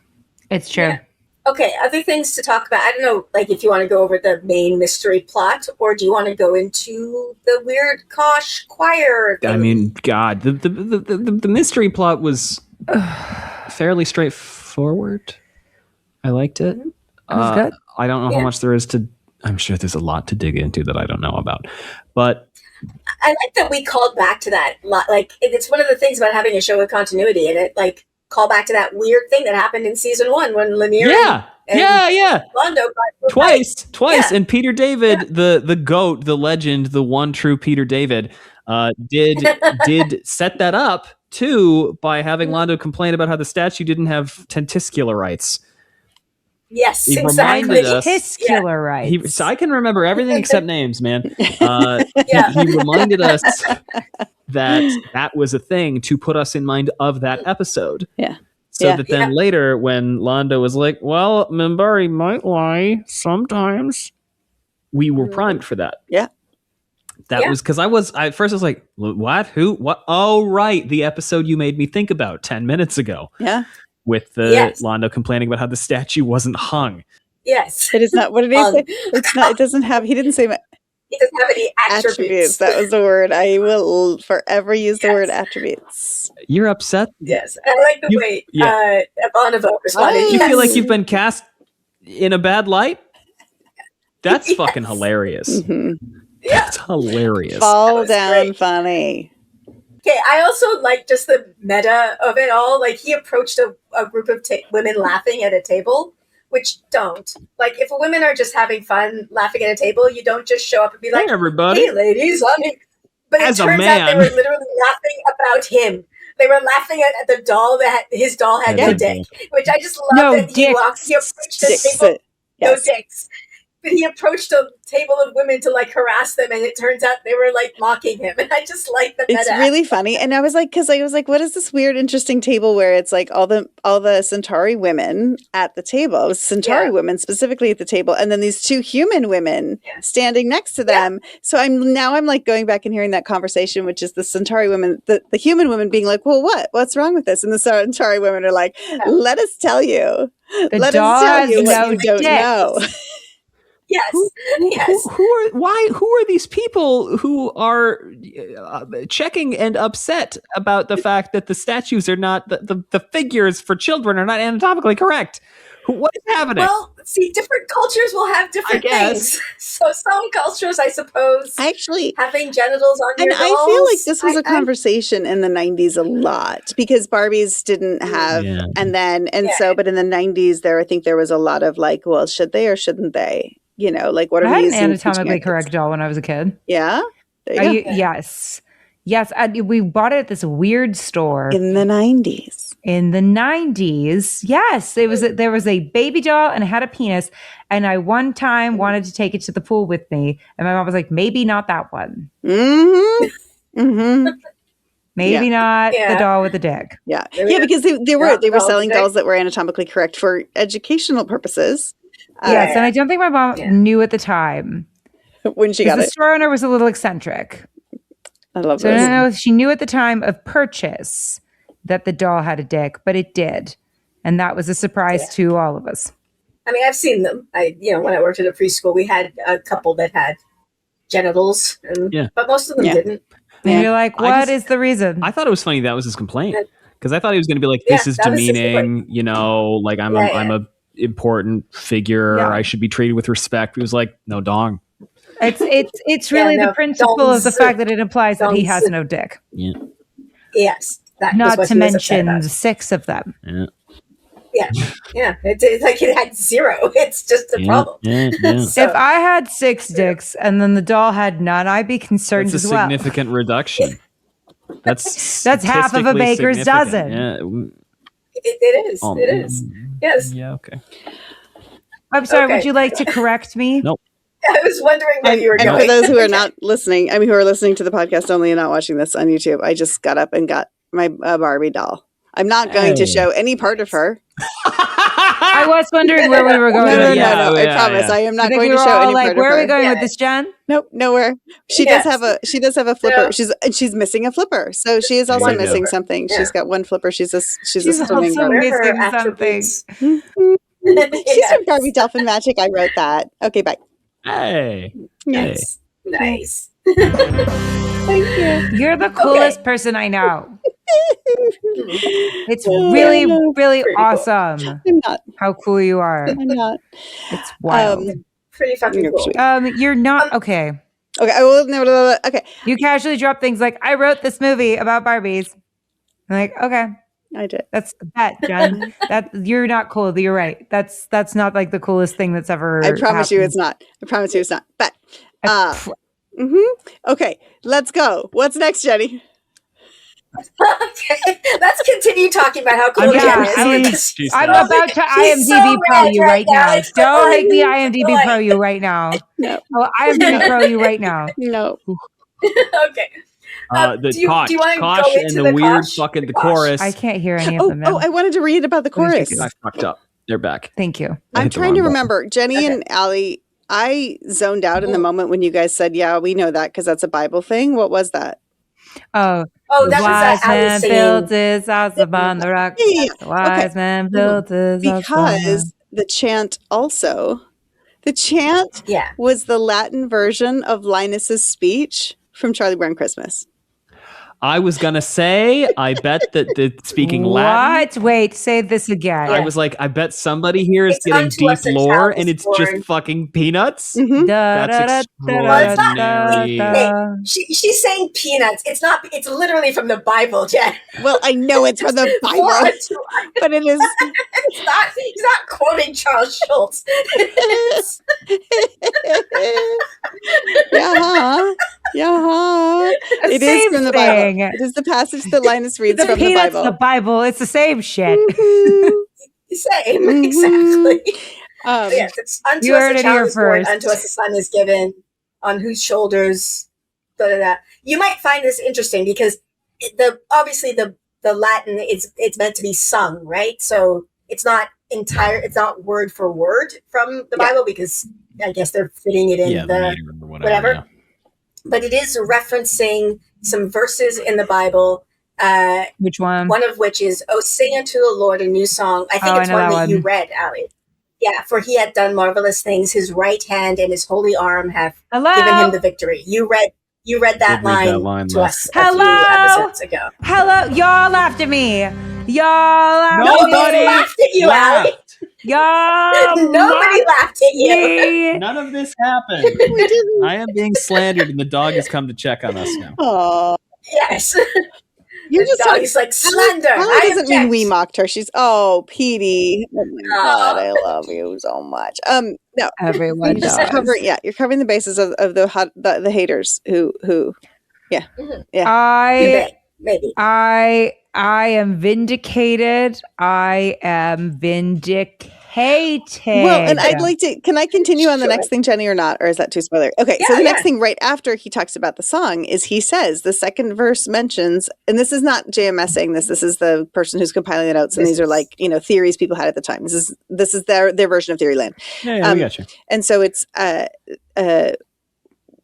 it's true. Yeah. Okay, other things to talk about. I don't know, if you want to go over the main mystery plot, or do you want to go into the weird Kosh choir thing? God, the mystery plot was fairly straightforward. I liked it. It was good. I don't know how much there is to. I'm sure there's a lot to dig into that I don't know about, but I like that we called back to that. It's one of the things about having a show with continuity, and it call back to that weird thing that happened in season 1 when Lanier and Londo got twice, and Peter David, the goat, the legend, the one true Peter David, did set that up too by having Londo complain about how the statue didn't have testicular rights. Yes, he exactly. Testicular rights. So I can remember everything except names, man. He reminded us that was a thing to put us in mind of that episode. Yeah. So that then later, when Londo was like, well, Minbari might lie sometimes, we were primed for that. Yeah. That was because at first I was like, what? Who? What? Oh, right. The episode you made me think about 10 minutes ago. Yeah. With the Londo complaining about how the statue wasn't hung. Yes. It is not what it is. It's not. It doesn't have. He didn't say. He doesn't have any attributes. That was the word. I will forever use the word attributes. You're upset? Yes. I like the way Ivanova responded. You feel like you've been cast in a bad light? That's fucking hilarious. Mm-hmm. That's hilarious. Fall down great. Funny. Okay, I also like just the meta of it all. He approached a group of women laughing at a table, which don't. If women are just having fun laughing at a table, you don't just show up and be like, hey, everybody. Hey, ladies. But it turns out they were literally laughing about him. they were laughing at the doll that his doll had no dick, which I just love No that he approached the table. No dicks. But he approached a table of women to like harass them, and it turns out they were like mocking him. And I just like the meta. It's really funny. And I was like, what is this weird, interesting table where it's like all the Centauri women at the table, it was Centauri women specifically at the table, and then these two human women standing next to them. So I'm like going back and hearing that conversation, which is the Centauri women, the human women being like, well, what's wrong with this? And the Centauri women are like, let us tell you. Let us tell you what you don't know. Yes. Who are these people who are checking and upset about the fact that the statues are not the figures for children are not anatomically correct? What is happening? Well, see, different cultures will have different things. So some cultures, I suppose, actually having genitals on your dolls. I feel like this was a conversation in the 90s a lot because Barbies didn't have, but in the 90s I think there was a lot of like, well, should they or shouldn't they? You know, like what are we using? I had an anatomically correct doll when I was a kid. Yeah? Yes. Yes. We bought it at this weird store. In the 90s. In the 90s. Yes. There was a baby doll and it had a penis. And I one time wanted to take it to the pool with me. And my mom was like, maybe not that one. Mm-hmm. Mm-hmm. Maybe not the doll with the dick. Yeah. Yeah, because they were selling dolls that were anatomically correct for educational purposes. Yes, and I don't think my mom knew at the time when she got it. The store owner was a little eccentric. I love so I don't know if she knew at the time of purchase that the doll had a dick, but it did, and that was a surprise to all of us. I mean, I've seen them. When I worked at a preschool, we had a couple that had genitals, but most of them didn't. And you're like, what is the reason? I thought it was funny that was his complaint because I thought he was going to be like, "This is demeaning," like I'm a important figure. I should be treated with respect. He was like, no dong. It's really the principle of the fact that it implies that he has no dick. Yeah. Yes. Not to mention 6 of them. Yeah. Yeah. It's like it had 0. It's just a problem. Yeah. So, if I had 6 dicks and then the doll had none, I'd be concerned as well. That's a significant reduction. That's half of a baker's dozen. Yeah. It is. It is. Yes. Yeah. Okay. I'm sorry. Would you like to correct me? Nope. I was wondering where you were going. And for those who are not listening, who are listening to the podcast only and not watching this on YouTube, I just got up and got my Barbie doll. I'm not going to show any part of her. I was wondering where we were going. No. I promise. I am not going to show any part of her. Where are we going with this, Jen? Nope, nowhere. She does have a flipper. No. She's missing a flipper. So she is also missing something. Yeah. She's got one flipper. She's a swimming also missing something. She's from Barbie Dolphin Magic. I wrote that. Okay, bye. Hey. Yes. Nice. Thank you. You're the coolest person I know. It's really, really awesome. Cool. I'm not. How cool you are. I'm not. It's wild. Pretty fucking cool. You're not okay. Okay. I will never. Okay. You casually drop things like, "I wrote this movie about Barbies." I'm like, okay. I did. That's that, Jen. You're not cool. You're right. That's not like the coolest thing that's ever. I promise you, it's not. I promise you, it's not. But. Okay. Let's go. What's next, Jenny? Okay, let's continue talking about how cool Jen is. I'm about to IMDb Pro you right now. Don't make me IMDb Pro you right now. No. Oh, IMDb Pro you right now. No. Okay. The do you want to Kosh go into and the weird Kosh? fucking the chorus. I can't hear any of them now. Oh, I wanted to read about the chorus. I fucked up. They're back. Thank you. I'm trying to remember. Jenny and Allie, I zoned out in the moment when you guys said, yeah, we know that because that's a Bible thing. What was that? Oh, that was man built his house upon the rock. The wise man built his house. Because the chant was the Latin version of Linus's speech from Charlie Brown Christmas. I was gonna say, I bet that the speaking Latin. What? Wait, say this again. I was like, I bet somebody here is getting deep lore, and it's just fucking peanuts. Mm-hmm. That's extraordinary. She's saying peanuts. It's not. It's literally from the Bible, Jen. Well, I know it's from the Bible, but it is. It's not. He's not quoting Charles Schultz. Yeah. Yeah. The It is same from the thing. Bible. It is the passage that Linus reads The from the peanuts, Bible. the Bible. It's the same shit. Woohoo. Same, Mhm. exactly. Um, Yes, it's unto You us heard a it child here is born, first. unto us a son is given, on whose shoulders. Da, da, da. You might find this interesting because obviously the Latin it's meant to be sung, right? So it's not word for word from the Yeah. Bible because I guess they're fitting it in Yeah, the the meter or whatever. whatever. But it is referencing some verses in the Bible. Which one? One of which is, "Oh, sing unto the Lord a new song." I think Oh, it's I know one that that you one. read, Allie. Yeah, for he had done marvelous things. His right hand and his holy arm have Hello? given him the victory. You read that Did read that line line to last- us a few Hello? episodes ago. Hello? Y'all laughed at me. Y'all laughed Nobody at me. laughed at you, Allie. Y'all Nobody laughed at you. me. None of this happened. we didn't. I am being slandered, and the dog has come to check on us now. Aw. Yes. You're The just dog talking. is like, slander. Allie I doesn't mean object. we mocked her. She's Petey. Oh my Aw. God, I love you so much. No, Everyone you're just does. covering. Yeah, you're covering the bases of the haters who. Yeah, Mhm. yeah. Maybe. I am vindicated. I am vindicated. Well, and I'd like to. Can I continue on the Sure. next thing, Jenny, or not? Or is that too spoiler? Okay, so Yeah, the next yeah. thing right after he talks about the song is he says the second verse mentions, and this is not JMS saying this. This is the person who's compiling the notes, and This these are is- like theories people had at the time. This is their version of Theoryland. Yeah, we got you. And so it's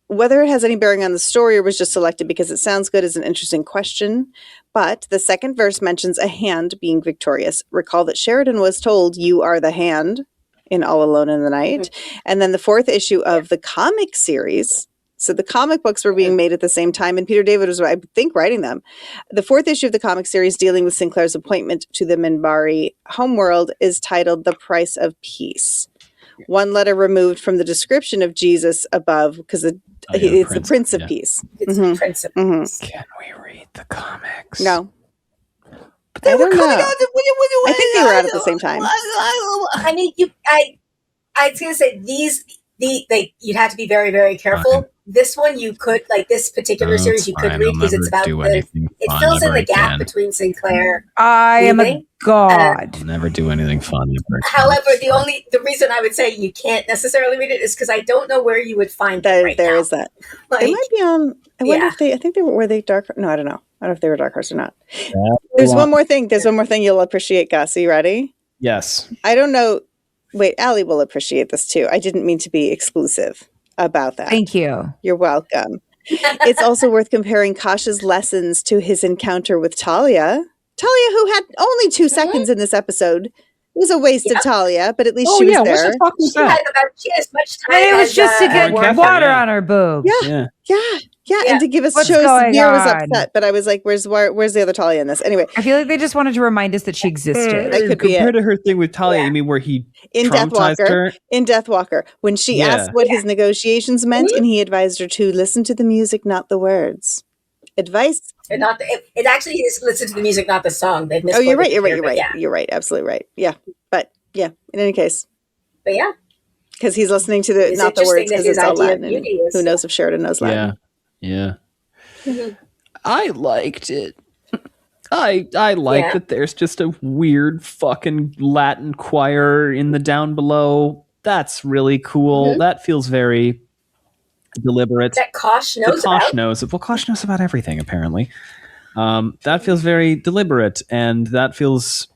whether it has any bearing on the story or was just selected because it sounds good is an interesting question. But the second verse mentions a hand being victorious. Recall that Sheridan was told, "You are the hand" in All Alone in the Night. And then the fourth issue of the comic series. So the comic books were being made at the same time, and Peter David was, I think, writing them. The fourth issue of the comic series dealing with Sinclair's appointment to the Minbari homeworld is titled "The Price of Peace." One letter removed from the description of Jesus above because it's the Prince of Peace. It's Mhm. the Prince of Mhm. Peace. Can we read the comics? No, But they I were don't coming know. out. I think they were out at the same time. I mean, I was gonna say you'd have to be very, very careful. Fine. This one you could, like this particular series, you could Fine, read I'll because it's never about do anything it fun fills in ever the gap again. between Sinclair. I am a leaving. god. I'll never do anything fun ever again. However, the reason I would say you can't necessarily read it is because I don't know where you would find it There right now. is that. Like, They might be on. I wonder Yeah. if I think they were they dark. No, I don't know. I don't know if they were dark horse or not. Yeah, There's one more thing. There's one more thing you'll appreciate, Gus. Are you ready? Yes. I don't know. Wait, Allie will appreciate this too. I didn't mean to be exclusive about that. Thank you. You're welcome. It's also worth comparing Kasha's lessons to his encounter with Talia. Talia, who had only 2 seconds in this episode. It was a waste of Talia, but at least she was What there. the fuck was she had that? as much time. And it was as, just to get Warren Keffer, water yeah. on her boobs. Yeah. Yeah. Yeah, Yeah. and to give us What's shows, going Veer was on? upset, but I was like, "Where's the other Talia in this?" Anyway, I feel like they just wanted to remind us that she existed. That could be Compared it. to her thing with Talia, Yeah. you mean where he In traumatized Deathwalker, her? in Deathwalker, when she Yeah. asked what his negotiations meant, and he advised her to listen to the music, not the words. Advice. And not it actually is listen to the music, not the song. They've Oh, you're right. misquoted You're right. here, You're but right. Yeah, You're right. Absolutely right. Yeah, but yeah. In any case, but yeah, because he's listening to the It's not the interesting words that because his it's all idea of Latin. And beauty is- who knows if Sheridan knows Latin? Yeah. Mhm. I liked it. I like Yeah. that there's just a weird fucking Latin choir in the down below. That's really cool. Mhm. That feels very deliberate. that Kosh knows Kosh about. knows. Well, Kosh knows about everything, apparently. That feels very deliberate, and that feels...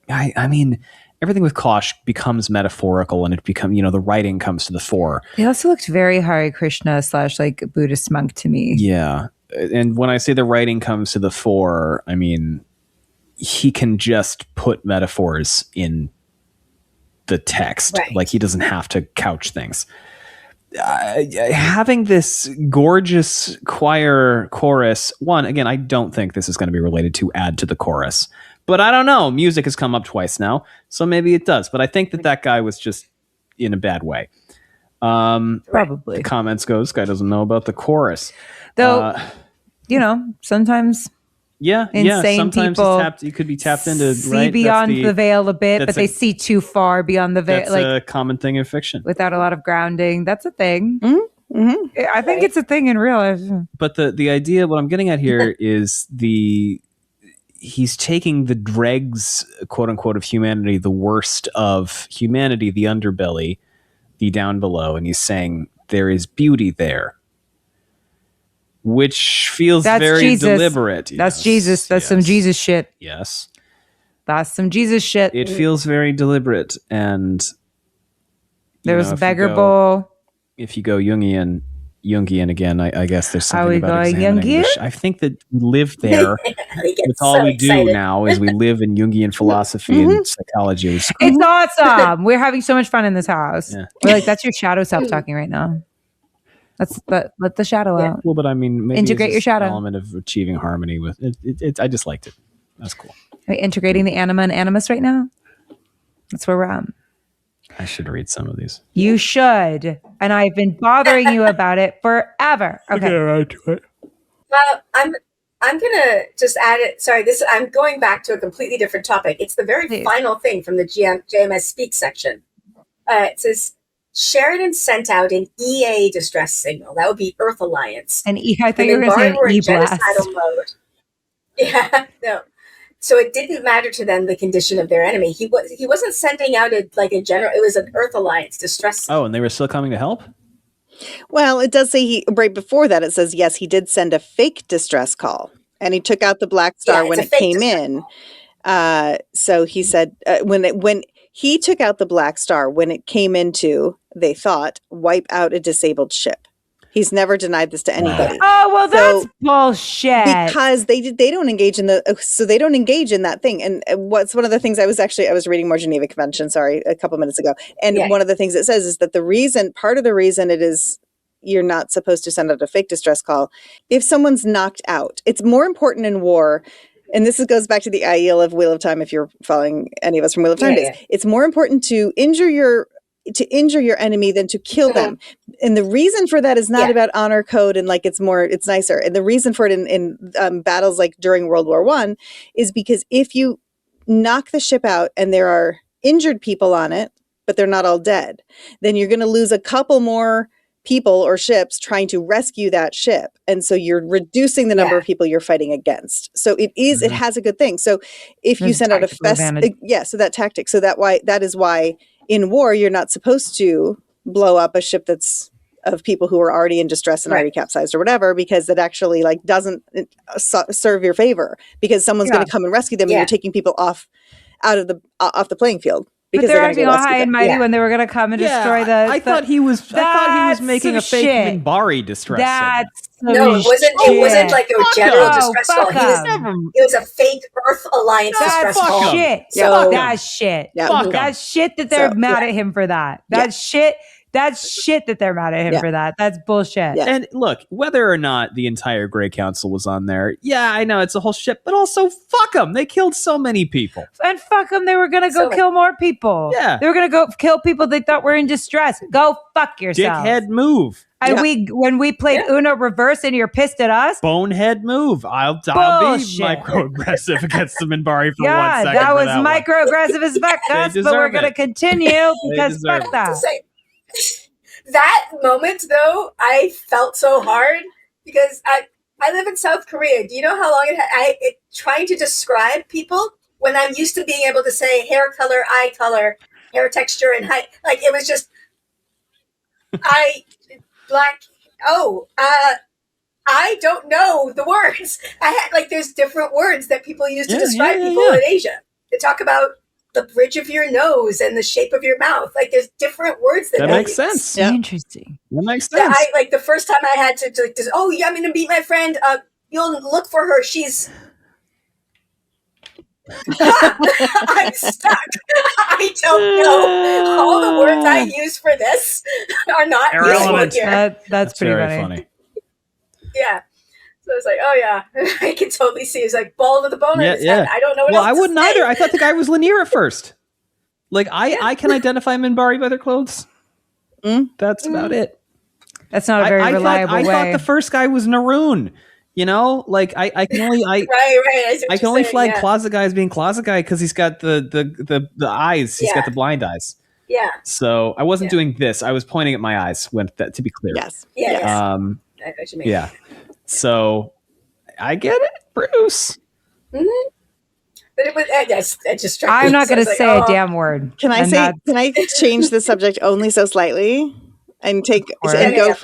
I mean, everything with Kosh becomes metaphorical, and it becomes, the writing comes to the fore. They also looked very Hare Krishna / like Buddhist monk to me. Yeah. And when I say the writing comes to the fore, I mean, he can just put metaphors in the text. Right. Like, he doesn't have to couch things. Having this gorgeous choir chorus, again, I don't think this is going to be related to add to the chorus. But I don't know. Music has come up twice now, so maybe it does. But I think that guy was just in a bad way. Probably. The comments go, this guy doesn't know about the chorus. Though, sometimes insane sometimes people you could be tapped into see right? beyond the veil a bit, but that's they see too far beyond the veil, That's like a common thing in fiction. without a lot of grounding. That's a thing. I think it's a thing in real life. But the idea, what I'm getting at here is he's taking the dregs, quote unquote, of humanity, the worst of humanity, the underbelly, the down below, and he's saying there is beauty there, which feels very Jesus. deliberate. That's Yes, Jesus. That's some Jesus shit. Yes. That's some Jesus shit. It feels very deliberate, and there was a beggar bowl. If you go Jungian again, I guess there's something we about going examining Jungian? I think that we live there. That's all we do now is we live in Jungian philosophy and psychology. It's awesome. We're having so much fun in this house. Yeah. We're like, that's your shadow self talking right now. Let the shadow out. Well, but I mean, maybe Integrate it's your just shadow. an element of achieving harmony with it. I just liked it. That's cool. Are we integrating the anima and animus right now? That's where we're at. I should read some of these. You should. And I've been bothering you about it forever. Okay. Get right to it. I'm gonna just add it. Sorry, I'm going back to a completely different topic. It's the very final thing from the JMS Speak section. It says Sheridan sent out an EA distress signal. That would be Earth Alliance. And I thought you were going to say an E-blast. Genocidal mode. Yeah, no. So it didn't matter to them the condition of their enemy. He wasn't sending out a general. It was an Earth Alliance distress. Oh, and they were still coming to help? Well, it does say right before that, it says, yes, he did send a fake distress call, and he took out the Black Star when it came in. So he said when he took out the Black Star, when it came into, they thought, wipe out a disabled ship. He's never denied this to anybody. Oh, well, that's bullshit. Because they don't engage in they don't engage in that thing. And what's one of the things I was reading more Geneva Convention, a couple minutes ago. And one of the things it says is that part of the reason it is you're not supposed to send out a fake distress call, if someone's knocked out, it's more important in war. And this goes back to the ideal of Wheel of Time. If you're following any of us from Wheel of Time days, it's more important to injure your enemy than to kill them. And the reason for that is not about honor code and it's nicer. And the reason for it in battles like during World War I is because if you knock the ship out and there are injured people on it, but they're not all dead, then you're going to lose a couple more people or ships trying to rescue that ship. And so you're reducing the number of people you're fighting against. So it has a good thing. So if you send out so that tactic, that is why in war, you're not supposed to blow up a ship that's of people who are already in distress and already capsized or whatever, because it actually doesn't serve your favor, because someone's going to come and rescue them and you're taking people off the playing field. But they're acting all high and mighty when they were going to come and destroy the. I thought he was making a fake Minbari distress. No, it wasn't like a general distress call. It was a fake Earth Alliance distress call. Shit. So that's shit. Yeah. That's shit that they're mad at him for that. That's shit. That's shit that they're mad at him for that. That's bullshit. Yeah. And look, whether or not the entire Grey Council was on there, I know it's a whole ship, but also fuck them. They killed so many people. And fuck them. They were going to go kill more people. Yeah. They were going to go kill people they thought were in distress. Go fuck yourself. Dickhead move. And when we played Uno reverse and you're pissed at us. Bonehead move. I'll be microaggressive against the Minbari for 1 second. That was microaggressive as fuck us, but we're going to continue because fuck that. That moment, though, I felt so hard because I live in South Korea. Do you know how long trying to describe people when I'm used to being able to say hair color, eye color, hair texture, and height? It was just I don't know the words. I had there's different words that people use to describe people in Asia. They talk about the bridge of your nose and the shape of your mouth. There's different words that makes sense. Yeah. Interesting. That makes sense. I the first time I had to I'm going to meet my friend. You'll look for her. She's. I'm stuck. I don't know. All the words I use for this are not useful here. That's pretty funny. Yeah. So it's oh yeah, I can totally see. It's ball to the bone on his head. I don't know what else I wouldn't say. either. I thought the guy was linear at first. I can identify Minbari by their clothes. That's about it. That's not a very reliable way. I thought the first guy was Naroon. I can only I can only flag closet guy as being closet guy because he's got the eyes. He's got the blind eyes. Yeah. So I wasn't Yeah. doing this. I was pointing at my eyes. When that, to be clear. Yes. Yeah. Yes. Yeah. I know what you mean. Yeah. So I get it, Bruce. Mm-hmm. But it was. I just. struck I'm me. not So I going was to like, say oh. a damn word. Can I And say? that's- Can I change the subject only so slightly, and take course. and Yeah,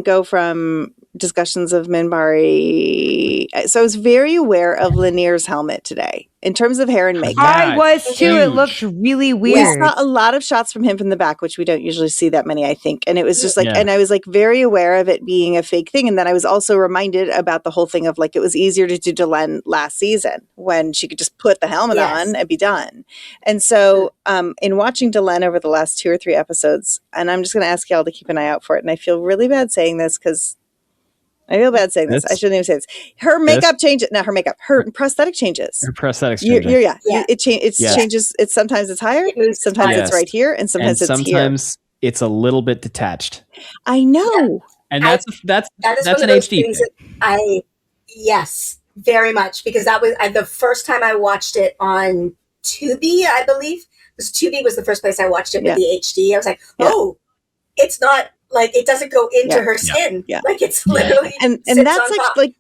go from discussions of Minbari? So I was very aware of Lanier's helmet today in terms of hair and makeup. I was too. It huge. looked really We weird. saw a lot of shots from him from the back, which we don't usually see that many, I think. And it was just like, Yeah. and I was like very aware of it being a fake thing. And then I was also reminded about the whole thing of like, it was easier to do Delen last season when she could just put the helmet Yes. on and be done. And so in watching Delen over the last 2 or 3 episodes, and I'm just going to ask y'all to keep an eye out for it. And I feel really bad saying this because I feel bad saying this. I shouldn't even say this. Her makeup changes. Not her makeup. Her prosthetic changes. Her prosthetics Yeah. Yeah. It Yeah. changes. It's sometimes it's higher, It moves sometimes Yes. it's right here, and sometimes and it's here. sometimes it's a little bit detached. I know. And that that's is that's one an of those HD things thing. that yes, very much, because that was the first time I watched it on Tubi, I believe. Because Tubi was the first place I watched it with the HD. I was like, oh, it's not like it doesn't go into her skin. Yeah. Like it's literally And sits that's on top. like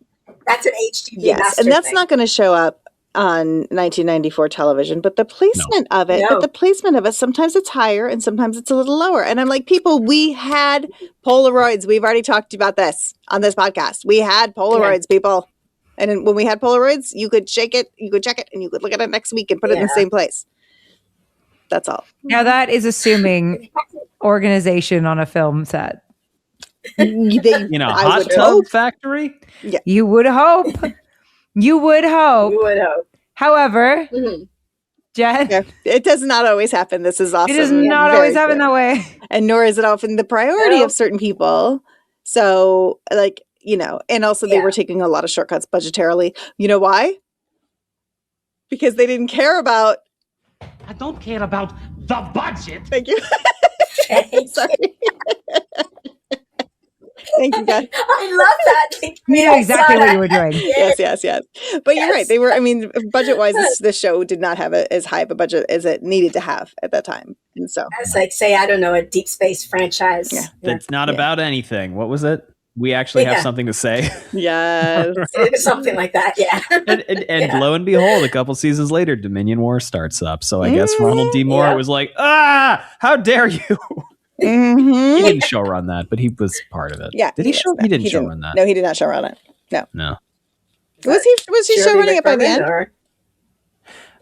That's an HD yes, master and that's thing. not going to show up on 1994 television, but the placement of it, sometimes it's higher and sometimes it's a little lower. And I'm like, people, we had Polaroids. We've already talked about this on this podcast. We had Polaroids, people. And when we had Polaroids, you could shake it, you could check it, and you could look at it next week and put it in the same place. That's all. Now that is assuming organization on a film set. Hot tub factory. Yeah. You would hope. You would hope. You would hope. However, Jen, Yeah, it does not always happen. This is awesome. it does not always happen that way. And nor is it often the priority of certain people. So, like, and also they were taking a lot of shortcuts budgetarily. You know why? Because they didn't care about. I don't care about the budget. Thank you. Sorry. Thank you, guys. I love that. You know exactly what you were doing. Yes. But you're right. They were, budget-wise, this show did not have as high of a budget as it needed to have at that time. And so. It's like, say, I don't know, a Deep Space franchise. Yeah. That's not about anything. What was it? We actually have something to say. Yes. It was something like that, yeah. and lo and behold, a couple seasons later, Dominion War starts up. So I guess Ronald D. Moore was like, how dare you? Mm-hmm. He didn't show run that, but he was part of it. Yeah. Did he show? He didn't show run that. No, he did not show run it. No. Was he show running it by the end?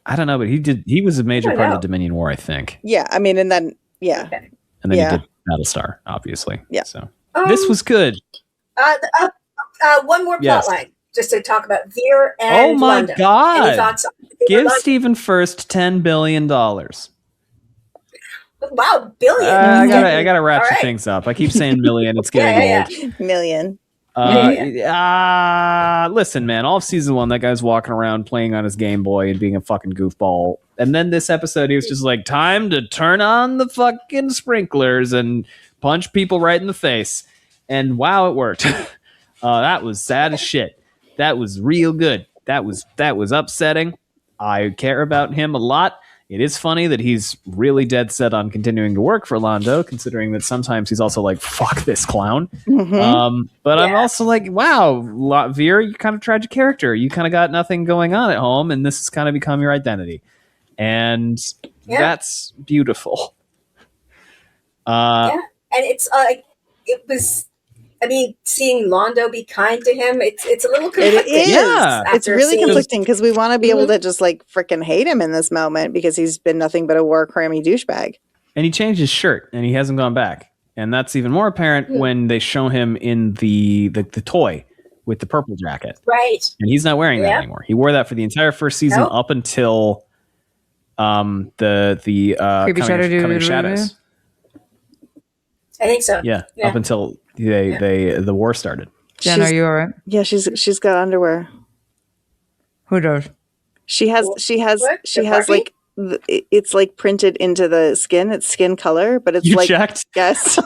I don't know, but he did. He was a major part of the Dominion War, I think. Yeah, and then And then he did Battlestar, obviously. Yeah. So this was good. One more plot line, just to talk about Veer and Oh my Londo. God. Any thoughts on Give Londo? Stephen First $10 billion. Wow, billion. I gotta ratchet right. things up. I keep saying million. It's getting old. million. Listen, man, all of season 1, that guy's walking around playing on his Game Boy and being a fucking goofball. And then this episode, he was just like, time to turn on the fucking sprinklers and punch people right in the face. And wow, it worked. That was sad as shit. That was real good. That was upsetting. I care about him a lot. It is funny that he's really dead set on continuing to work for Londo, considering that sometimes he's also like, fuck this clown. Mm-hmm. But I'm also like, wow, Veer, you kind of tried your character. You kind of got nothing going on at home, and this has kind of become your identity. And that's beautiful. And it's like, it was, seeing Londo be kind to him, it's a little conflicting. It is. Yeah. It's really conflicting because we want to be able to just like freaking hate him in this moment because he's been nothing but a war crammy douchebag. And he changed his shirt, and he hasn't gone back. And that's even more apparent when they show him in the toy with the purple jacket. Right. And he's not wearing that anymore. He wore that for the entire first season up until the Creepy Coming Shadows. I think so. Yeah, up until the war started. Jen, are you all right? Yeah, she's got underwear. Who does? She has Barbie? like it's like printed into the skin. It's skin color, but it's You like checked? yes.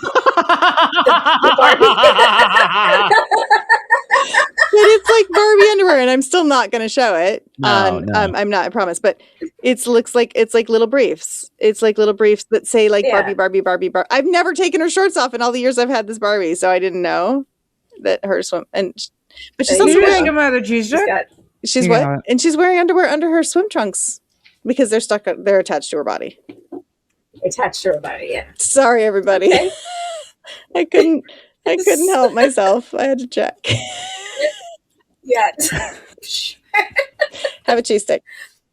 it's like Barbie underwear, and I'm still not going to show it. No, no. I'm not, I promise. But it's like little briefs. It's like little briefs that say like Yeah. Barbie. I've never taken her shorts off in all the years I've had this Barbie, so I didn't know that her swim. But she's There also you go. wearing. Come out of She's cheese. got She's You what? got it. And she's wearing underwear under her swim trunks because they're attached to her body. attached to her body. Yeah. Sorry, everybody. Okay. I couldn't help myself. I had to check. Yeah. Have a cheese stick.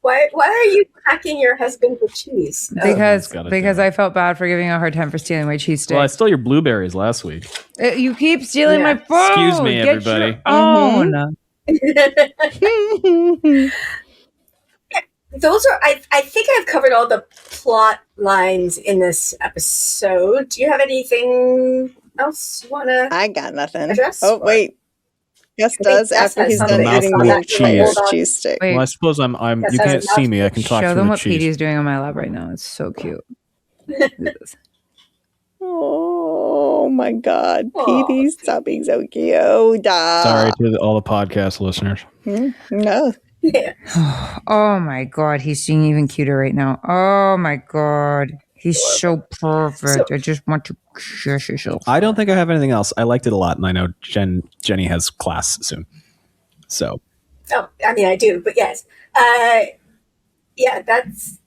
Why are you cracking your husband with cheese? Because gotta do it. I felt bad for giving a hard time for stealing my cheese stick. Well, I stole your blueberries last week. You keep stealing Yeah. my food. Excuse me, Get everybody. your own. Those are I think I've covered all the plot lines in this episode. Do you have anything else you wanna I got nothing. address? Oh, wait. Gus does Gus after has he's done something. eating Mouthful the of cheese. old cheese stick. Wait, Well, I suppose I'm. Yes, You has can't a see me. I can talk show through them the what cheese. Petey's doing on my lap right now. It's so cute. Look at this. Oh my God. Aw. Petey's something so cute. Sorry to all the podcast listeners. No. Yeah. Oh my God, he's seeing even cuter right now. Oh my God, he's so perfect. I just want to kiss yourself. I don't think I have anything else. I liked it a lot, and I know Jenny has class soon. So Oh, I mean I do, but yes. Yeah, that's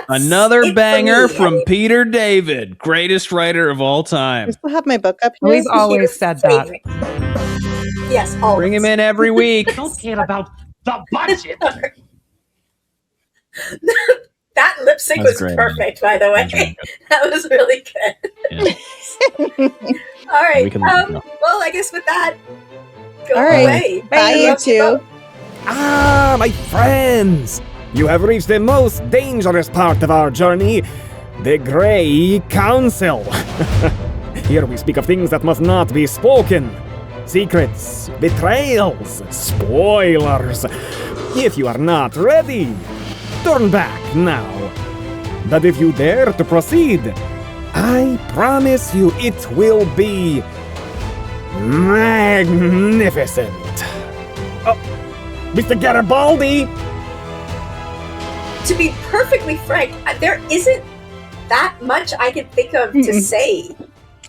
another it for banger me. I from mean, Peter David, greatest writer of all time. I still have my book up here. We've always said that. favorite. Yes, always. Bring him in every week. I don't care about the budget. That lip sync That's was great. perfect, by the way. That's really good. That was really good. Yeah. All right. We can- Well, I guess with that, go All right. away. Bye, you two. Ah, my friends! You have reached the most dangerous part of our journey, the Grey Council. Here we speak of things that must not be spoken. Secrets, betrayals, spoilers. If you are not ready, turn back now. But if you dare to proceed, I promise you it will be magnificent. Oh, Mr. Garibaldi! To be perfectly frank, there isn't that much I can think of to say.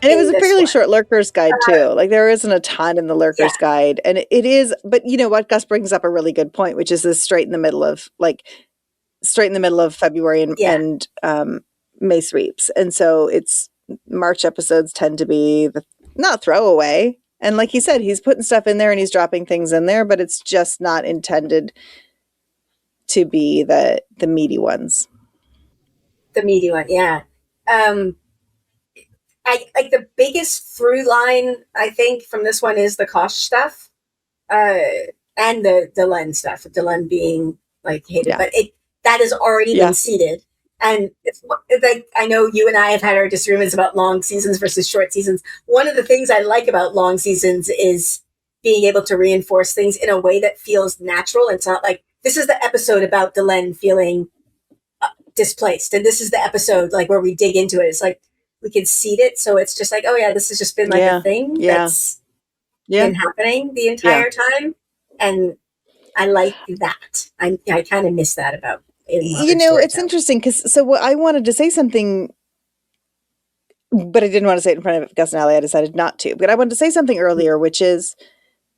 And it was a in this fairly one. short Lurker's Guide too. Like there isn't a ton in the Lurker's Guide, and it is. But you know what? Gus brings up a really good point, which is this straight in the middle of February and May sweeps, and so it's March episodes tend to be not throwaway. And like he said, he's putting stuff in there and he's dropping things in there, but it's just not intended to be the meaty ones. The meaty one, yeah. I like the biggest through line I think from this one is the Kosh stuff, and the Delen stuff. Delen being like hated, but that has already been seeded. And it's like I know you and I have had our disagreements about long seasons versus short seasons. One of the things I like about long seasons is being able to reinforce things in a way that feels natural. It's not like this is the episode about Delen feeling displaced, and this is the episode like where we dig into it. It's like we can seed it, so it's just like, oh yeah, this has just been like a thing that's been happening the entire time, and I like that. I kind of miss that about. You know, it's interesting because what I wanted to say something, but I didn't want to say it in front of Gus and Allie. I decided not to. But I wanted to say something earlier, which is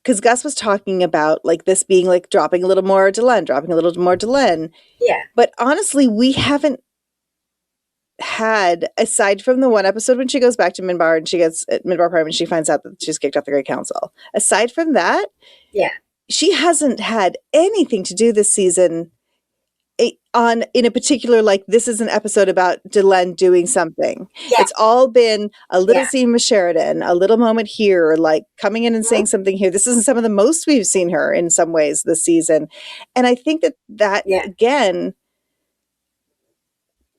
because Gus was talking about like this being like dropping a little more Delen. Yeah. But honestly, we haven't had, aside from the one episode when she goes back to Minbar and she gets at Minbar Prime and she finds out that she's kicked off the Great Council. Aside from that, she hasn't had anything to do this season in a particular, like, this is an episode about Delen doing something. It's all been a little scene with Sheridan, a little moment here, like coming in and saying something here. This isn't some of the most we've seen her in some ways this season. And I think that again,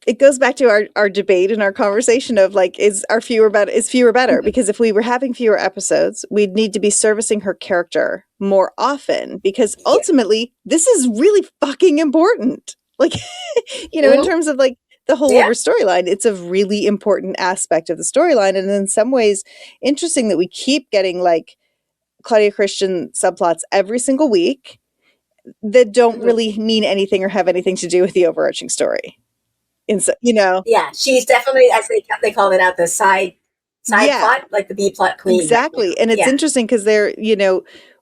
it goes back to our debate and our conversation of like, is fewer better? Because if we were having fewer episodes, we'd need to be servicing her character more often, because ultimately this is really fucking important. Like, you know, in terms of like the whole of her storyline, it's a really important aspect of the storyline. And in some ways, interesting that we keep getting like Claudia Christian subplots every single week that don't really mean anything or have anything to do with the overarching story. And so, Yeah, she's definitely, as they call it out, the side plot, like the B plot queen. Exactly. Right? And it's interesting because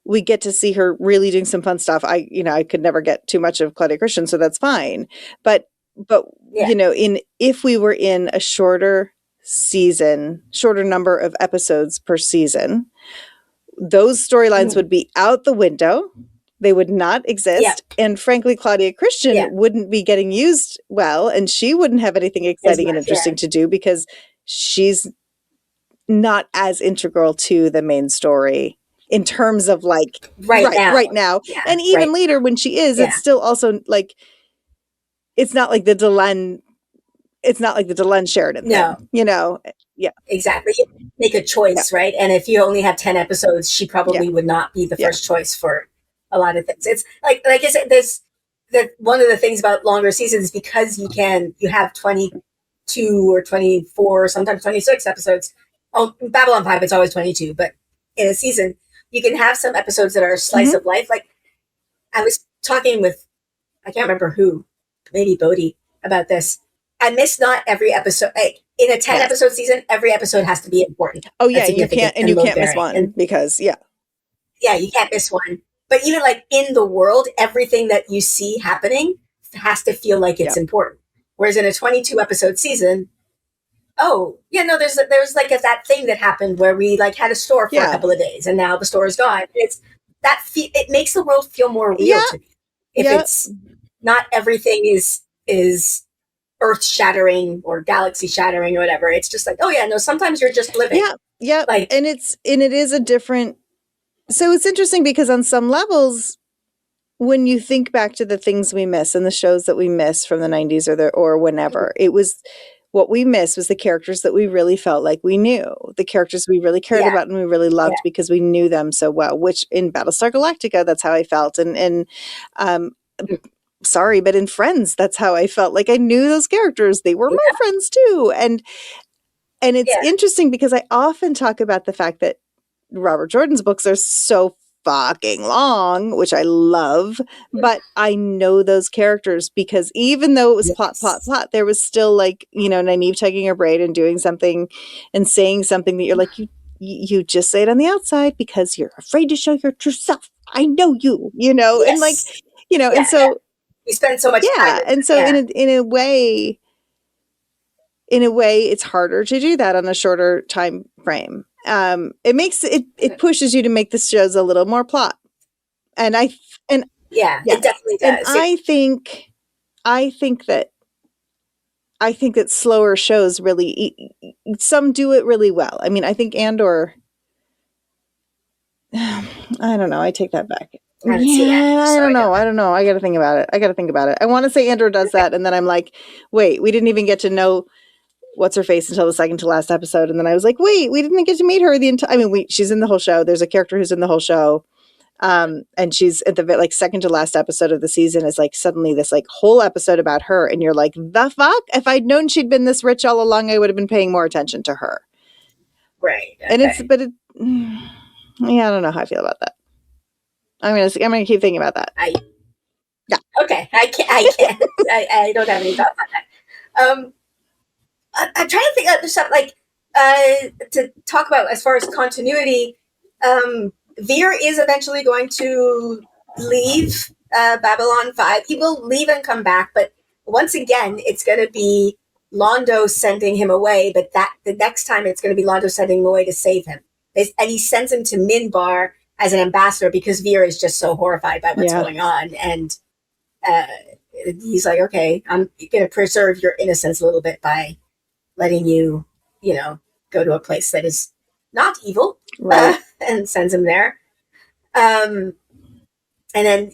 we get to see her really doing some fun stuff. I could never get too much of Claudia Christian, so that's fine. But if we were in a shorter number of episodes per season, those storylines would be out the window. They would not exist. And frankly, Claudia Christian wouldn't be getting used well, and she wouldn't have anything exciting and interesting to do because she's not as integral to the main story in terms of like right now. Yeah, and even later when she is, it's still also like, it's not like the Delen Sheridan thing, Yeah. Exactly. You make a choice, right? And if you only have 10 episodes, she probably would not be the first choice for a lot of things. It's like I said, one of the things about longer seasons is because you have 22 or 24, sometimes 26 episodes. Oh, Babble On 5, it's always 22, but in a season, you can have some episodes that are a slice of life. Like, I was talking with, I can't remember who, maybe Bodhi, about this. I miss not every episode. In a 10 episode season, every episode has to be important. Oh yeah, you can't miss one because you can't miss one. But even like in the world, everything that you see happening has to feel like it's important. Whereas in a 22 episode season, there's like that thing that happened where we like had a store for a couple of days and now the store is gone. It makes the world feel more real to me. If it's not everything is earth shattering or galaxy shattering or whatever. It's just like, sometimes you're just living. Yeah. Like, and it is a different, so it's interesting because on some levels, when you think back to the things we miss and the shows that we miss from the 90s or whenever, it was, what we missed was the characters that we really felt like we knew, the characters we really cared about and we really loved because we knew them so well, which in Battlestar Galactica, that's how I felt. And sorry, but in Friends, that's how I felt. Like I knew those characters. They were my friends too. And it's interesting because I often talk about the fact that Robert Jordan's books are so fucking long, which I love, but I know those characters because even though it was plot, there was still like, Nynaeve tugging her braid and doing something and saying something that you're like, you just say it on the outside because you're afraid to show your true self. I know you, and like, and so you spend so much time. And so in a way, it's harder to do that on a shorter time frame. It makes it pushes you to make the shows a little more plot. And it definitely does. And I think that slower shows really, some do it really well. I mean, I think Andor, I don't know. I take that back. I don't know. I got to think about it. I want to say Andor does that. And then I'm like, wait, we didn't even get to know what's her face until the second to last episode. And then I was like, wait, we didn't get to meet her the entire, she's in the whole show. There's a character who's in the whole show. And she's at the second to last episode of the season is like suddenly this like whole episode about her. And you're like, the fuck? If I'd known she'd been this rich all along, I would have been paying more attention to her. Right. Okay. And I don't know how I feel about that. I'm gonna keep thinking about that. Okay. I can't. I don't have any thoughts on that. I'm trying to think of something like to talk about as far as continuity. Veer is eventually going to leave Babble On 5. He will leave and come back, but once again, it's going to be Londo sending him away. But the next time, it's going to be Londo sending him away to save him, and he sends him to Minbar as an ambassador because Veer is just so horrified by what's going on, and he's like, "Okay, I'm going to preserve your innocence a little bit by letting you, go to a place that is not evil," right? And sends him there. And then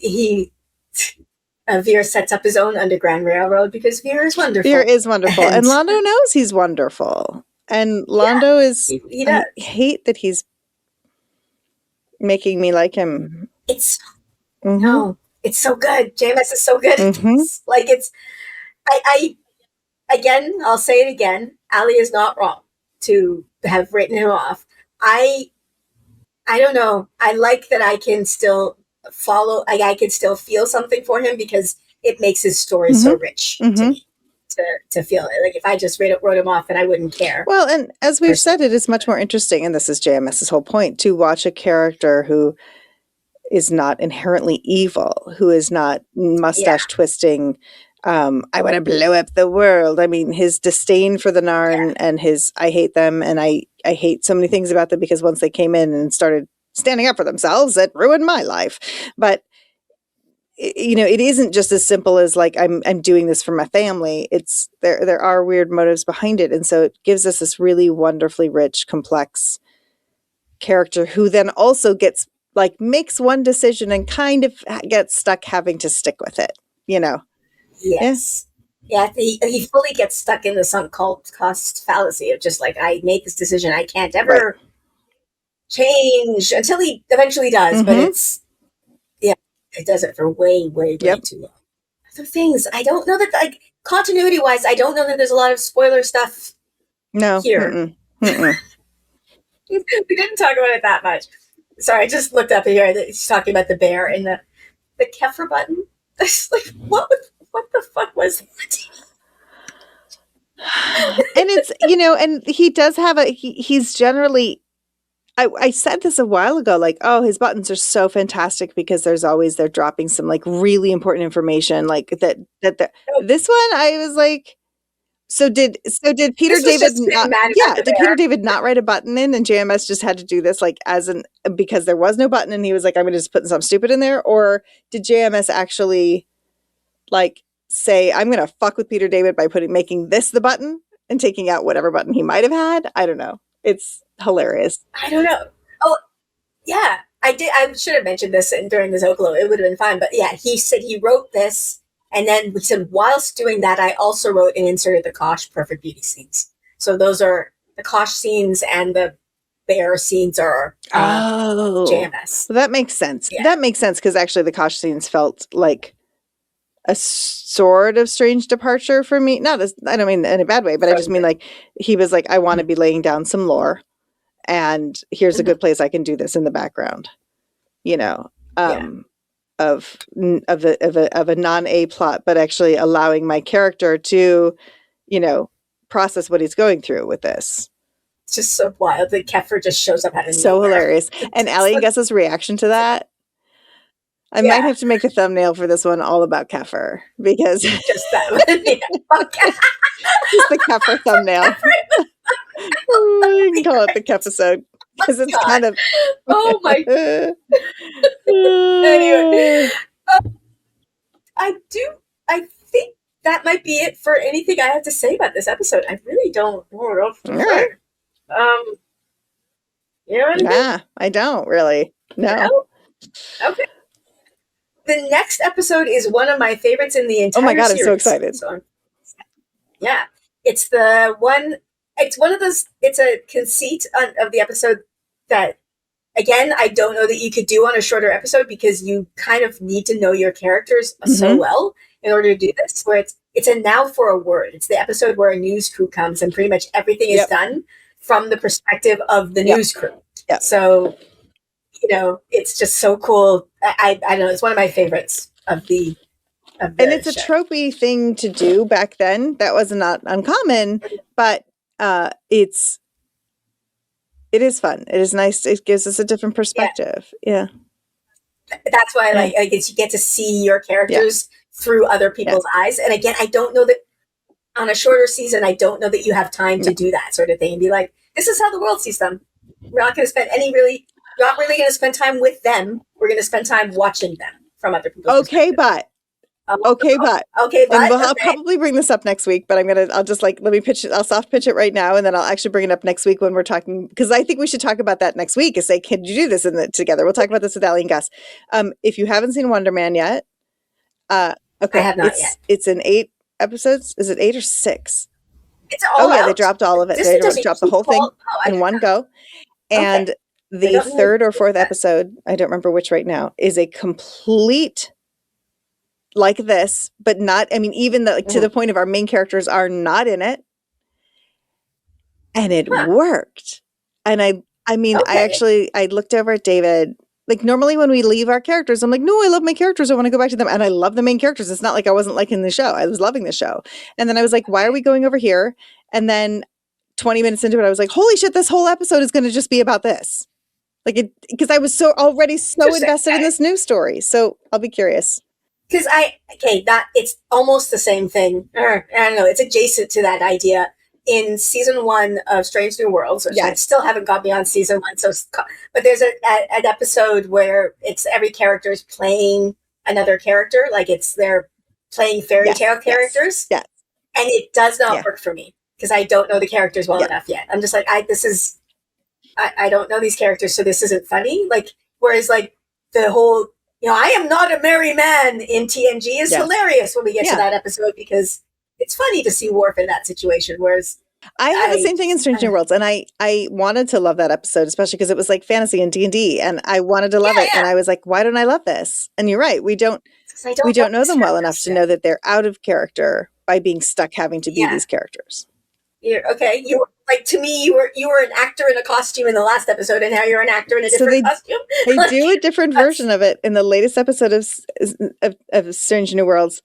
Veer sets up his own underground railroad because Veer is wonderful. Veer is wonderful, and Londo knows he's wonderful. And Londo is. He does. I hate that he's making me like him. It's it's so good. JMS is so good. It's like I again, I'll say it again. Ali is not wrong to have written him off. I I don't know. I like that I can still follow. I can still feel something for him because it makes his story so rich to me. To feel it. Like if I just wrote him off, and I wouldn't care. Well, and as we've said, it is much more interesting, and this is JMS's whole point, to watch a character who is not inherently evil, who is not mustache twisting. I want to blow up the world. I mean, his disdain for the Narn and his I hate them, and I hate so many things about them because once they came in and started standing up for themselves, it ruined my life. But you know, it isn't just as simple as like I'm doing this for my family. It's there are weird motives behind it, and so it gives us this really wonderfully rich, complex character who then also gets like makes one decision and kind of gets stuck having to stick with it. You know. Yes. Yeah, he fully gets stuck in the sunk cost fallacy of just like, I made this decision, I can't ever change until he eventually does, but it does it for way too long. Other things, I don't know that, like, continuity wise, I don't know that there's a lot of spoiler stuff here. We didn't talk about it that much. Sorry, I just looked up here that he's talking about the bear and the Kefir button. It's like, what the fuck was that? And it's, you know, and he does have he's generally, I said this a while ago, like, oh, his buttons are so fantastic because they're dropping some like really important information like that this one, I was like, so did Peter David not, did Peter David not write a button in and JMS just had to do this like because there was no button and he was like, I'm going to just put something stupid in there? Or did JMS actually like say, I'm going to fuck with Peter David by making this the button and taking out whatever button he might have had? I don't know. It's hilarious. I don't know. Oh, yeah. I should have mentioned this during the Zocalo. It would have been fine. But yeah, he said he wrote this. And then he said, whilst doing that, I also wrote and inserted the Kosh Perfect Beauty scenes. So those are the Kosh scenes and the bear scenes are JMS. Well, that makes sense. Yeah. That makes sense because actually the Kosh scenes felt like a sort of strange departure for me. I don't mean in a bad way, but I just mean like he was like, I want to be laying down some lore, and here's a good place I can do this in the background, you know, of a non-A plot, but actually allowing my character to, you know, process what he's going through with this. It's just so wild that Kefir just shows up out of nowhere. Hilarious. And Allie and Gus's reaction to that. I might have to make a thumbnail for this one all about Kefir because just that one. Just the Kefir thumbnail. You can call it the Kefisode because it's kind of. Oh my. Anyway, I think that might be it for anything I have to say about this episode. I really don't know what else to say. You know what I mean? Nah, I don't really. No. Okay. The next episode is one of my favorites in the entire series. Oh my God, I'm so excited. Yeah. It's one of those, it's a conceit of the episode that, again, I don't know that you could do on a shorter episode because you kind of need to know your characters so well in order to do this, where it's a now for a word. It's the episode where a news crew comes and pretty much everything is done from the perspective of the news crew. Yep. So, you know, it's just so cool. I don't know. It's one of my favorites of the and it's a tropey thing to do back then. That was not uncommon, but it is fun. It is nice. It gives us a different perspective. Yeah. That's why I like you get to see your characters through other people's eyes. And again, I don't know that on a shorter season, I don't know that you have time to do that sort of thing and be like, this is how the world sees them. We're not going to spend not really going to spend time with them. We're going to spend time watching them from other people's perspective. But and I'll probably bring this up next week, but I'll just like, let me pitch it. I'll soft pitch it right now. And then I'll actually bring it up next week when we're talking, because I think we should talk about that next week and say, can you do this together? We'll talk about this with Allie and Gus. If you haven't seen Wonder Man yet, I have not yet. It's in 8 episodes. Is it 8 or 6? It's all out. They dropped all of it. They dropped the whole thing in one go. And the third or fourth episode, I don't remember which right now, is a complete like this, but not, I mean, even to the point of our main characters are not in it. And it worked. And I mean, Okay. I looked over at David. Like normally when we leave our characters, I'm like, no, I love my characters. I want to go back to them. And I love the main characters. It's not like I wasn't liking the show. I was loving the show. And then I was like, why are we going over here? And then 20 minutes into it, I was like, holy shit, this whole episode is going to just be about this. Like it, because I was so invested in this news story. So I'll be curious. Because it's almost the same thing. I don't know. It's adjacent to that idea in season 1 of Strange New Worlds, which I still haven't got beyond season 1. So, but there's an episode where it's every character is playing another character, like they're playing fairy tale characters. Yes. And it does not work for me because I don't know the characters well enough yet. I'm just like, I don't know these characters, so this isn't funny. Like, whereas like the whole, I am not a merry man in TNG is hilarious when we get to that episode because it's funny to see Worf in that situation. Whereas I had the same thing in Strange New Worlds, and I wanted to love that episode, especially because it was like fantasy and D&D, and I wanted to love it. And I was like, why don't I love this? And you're right, we don't know them well enough to know that they're out of character by being stuck having to be these characters. Okay, you were like, to me, you were an actor in a costume in the last episode, and now you're an actor in a different costume. They do a different version of it in the latest episode of Strange New Worlds.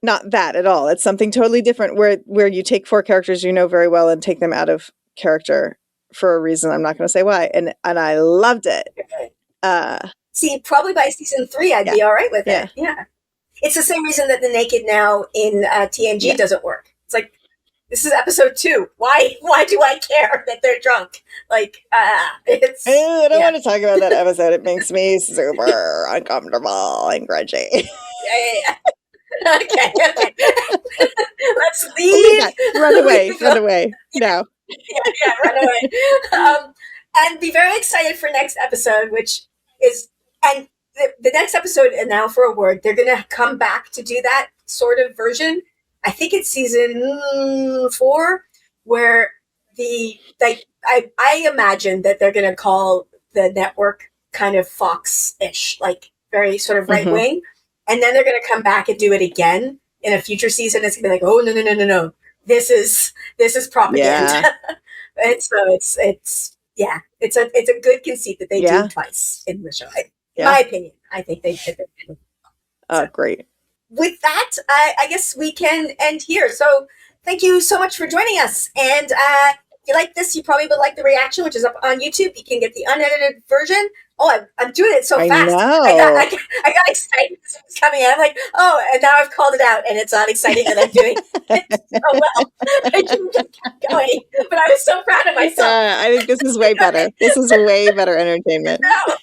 Not that at all. It's something totally different where you take 4 characters you know very well and take them out of character for a reason. I'm not going to say why. And I loved it. See, probably by season 3, I'd be all right with it. Yeah. It's the same reason that the Naked Now in TNG doesn't work. It's like, this is episode 2. Why do I care that they're drunk? Like, it's... I don't want to talk about that episode. It makes me super uncomfortable and grudgy. Yeah. Okay. Let's leave. Run away. No. Run away. And be very excited for next episode, which is, and the next episode, and now for a word, they're going to come back to do that sort of version. I think it's season 4, where I imagine that they're going to call the network kind of Fox-ish, like very sort of right wing. And then they're going to come back and do it again in a future season. It's going to be like, oh, no. This is propaganda. And so it's a good conceit that they do twice in the show. In my opinion, I think they did it. Oh, great. With that, I guess we can end here. So thank you so much for joining us. And if you like this, you probably would like the reaction, which is up on YouTube. You can get the unedited version. Oh, I'm doing it so fast. I got excited as it was coming out. I'm like, oh, and now I've called it out, and it's not exciting that I'm doing it so well. I just kept going, but I was so proud of myself. I think this is way better. This is way better entertainment. No.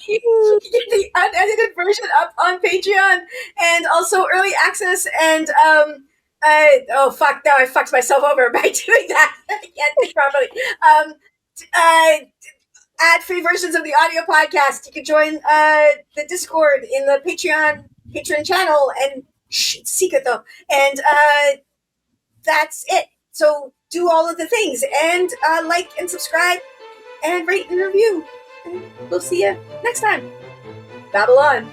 You get the unedited version up on Patreon, and also early access, and now I fucked myself over by doing that. I can't think properly. Ad-free versions of the audio podcast. You can join the Discord in the Patreon channel, and it's secret though. And that's it. So do all of the things, and like and subscribe, and rate and review. And we'll see you next time. Babble on.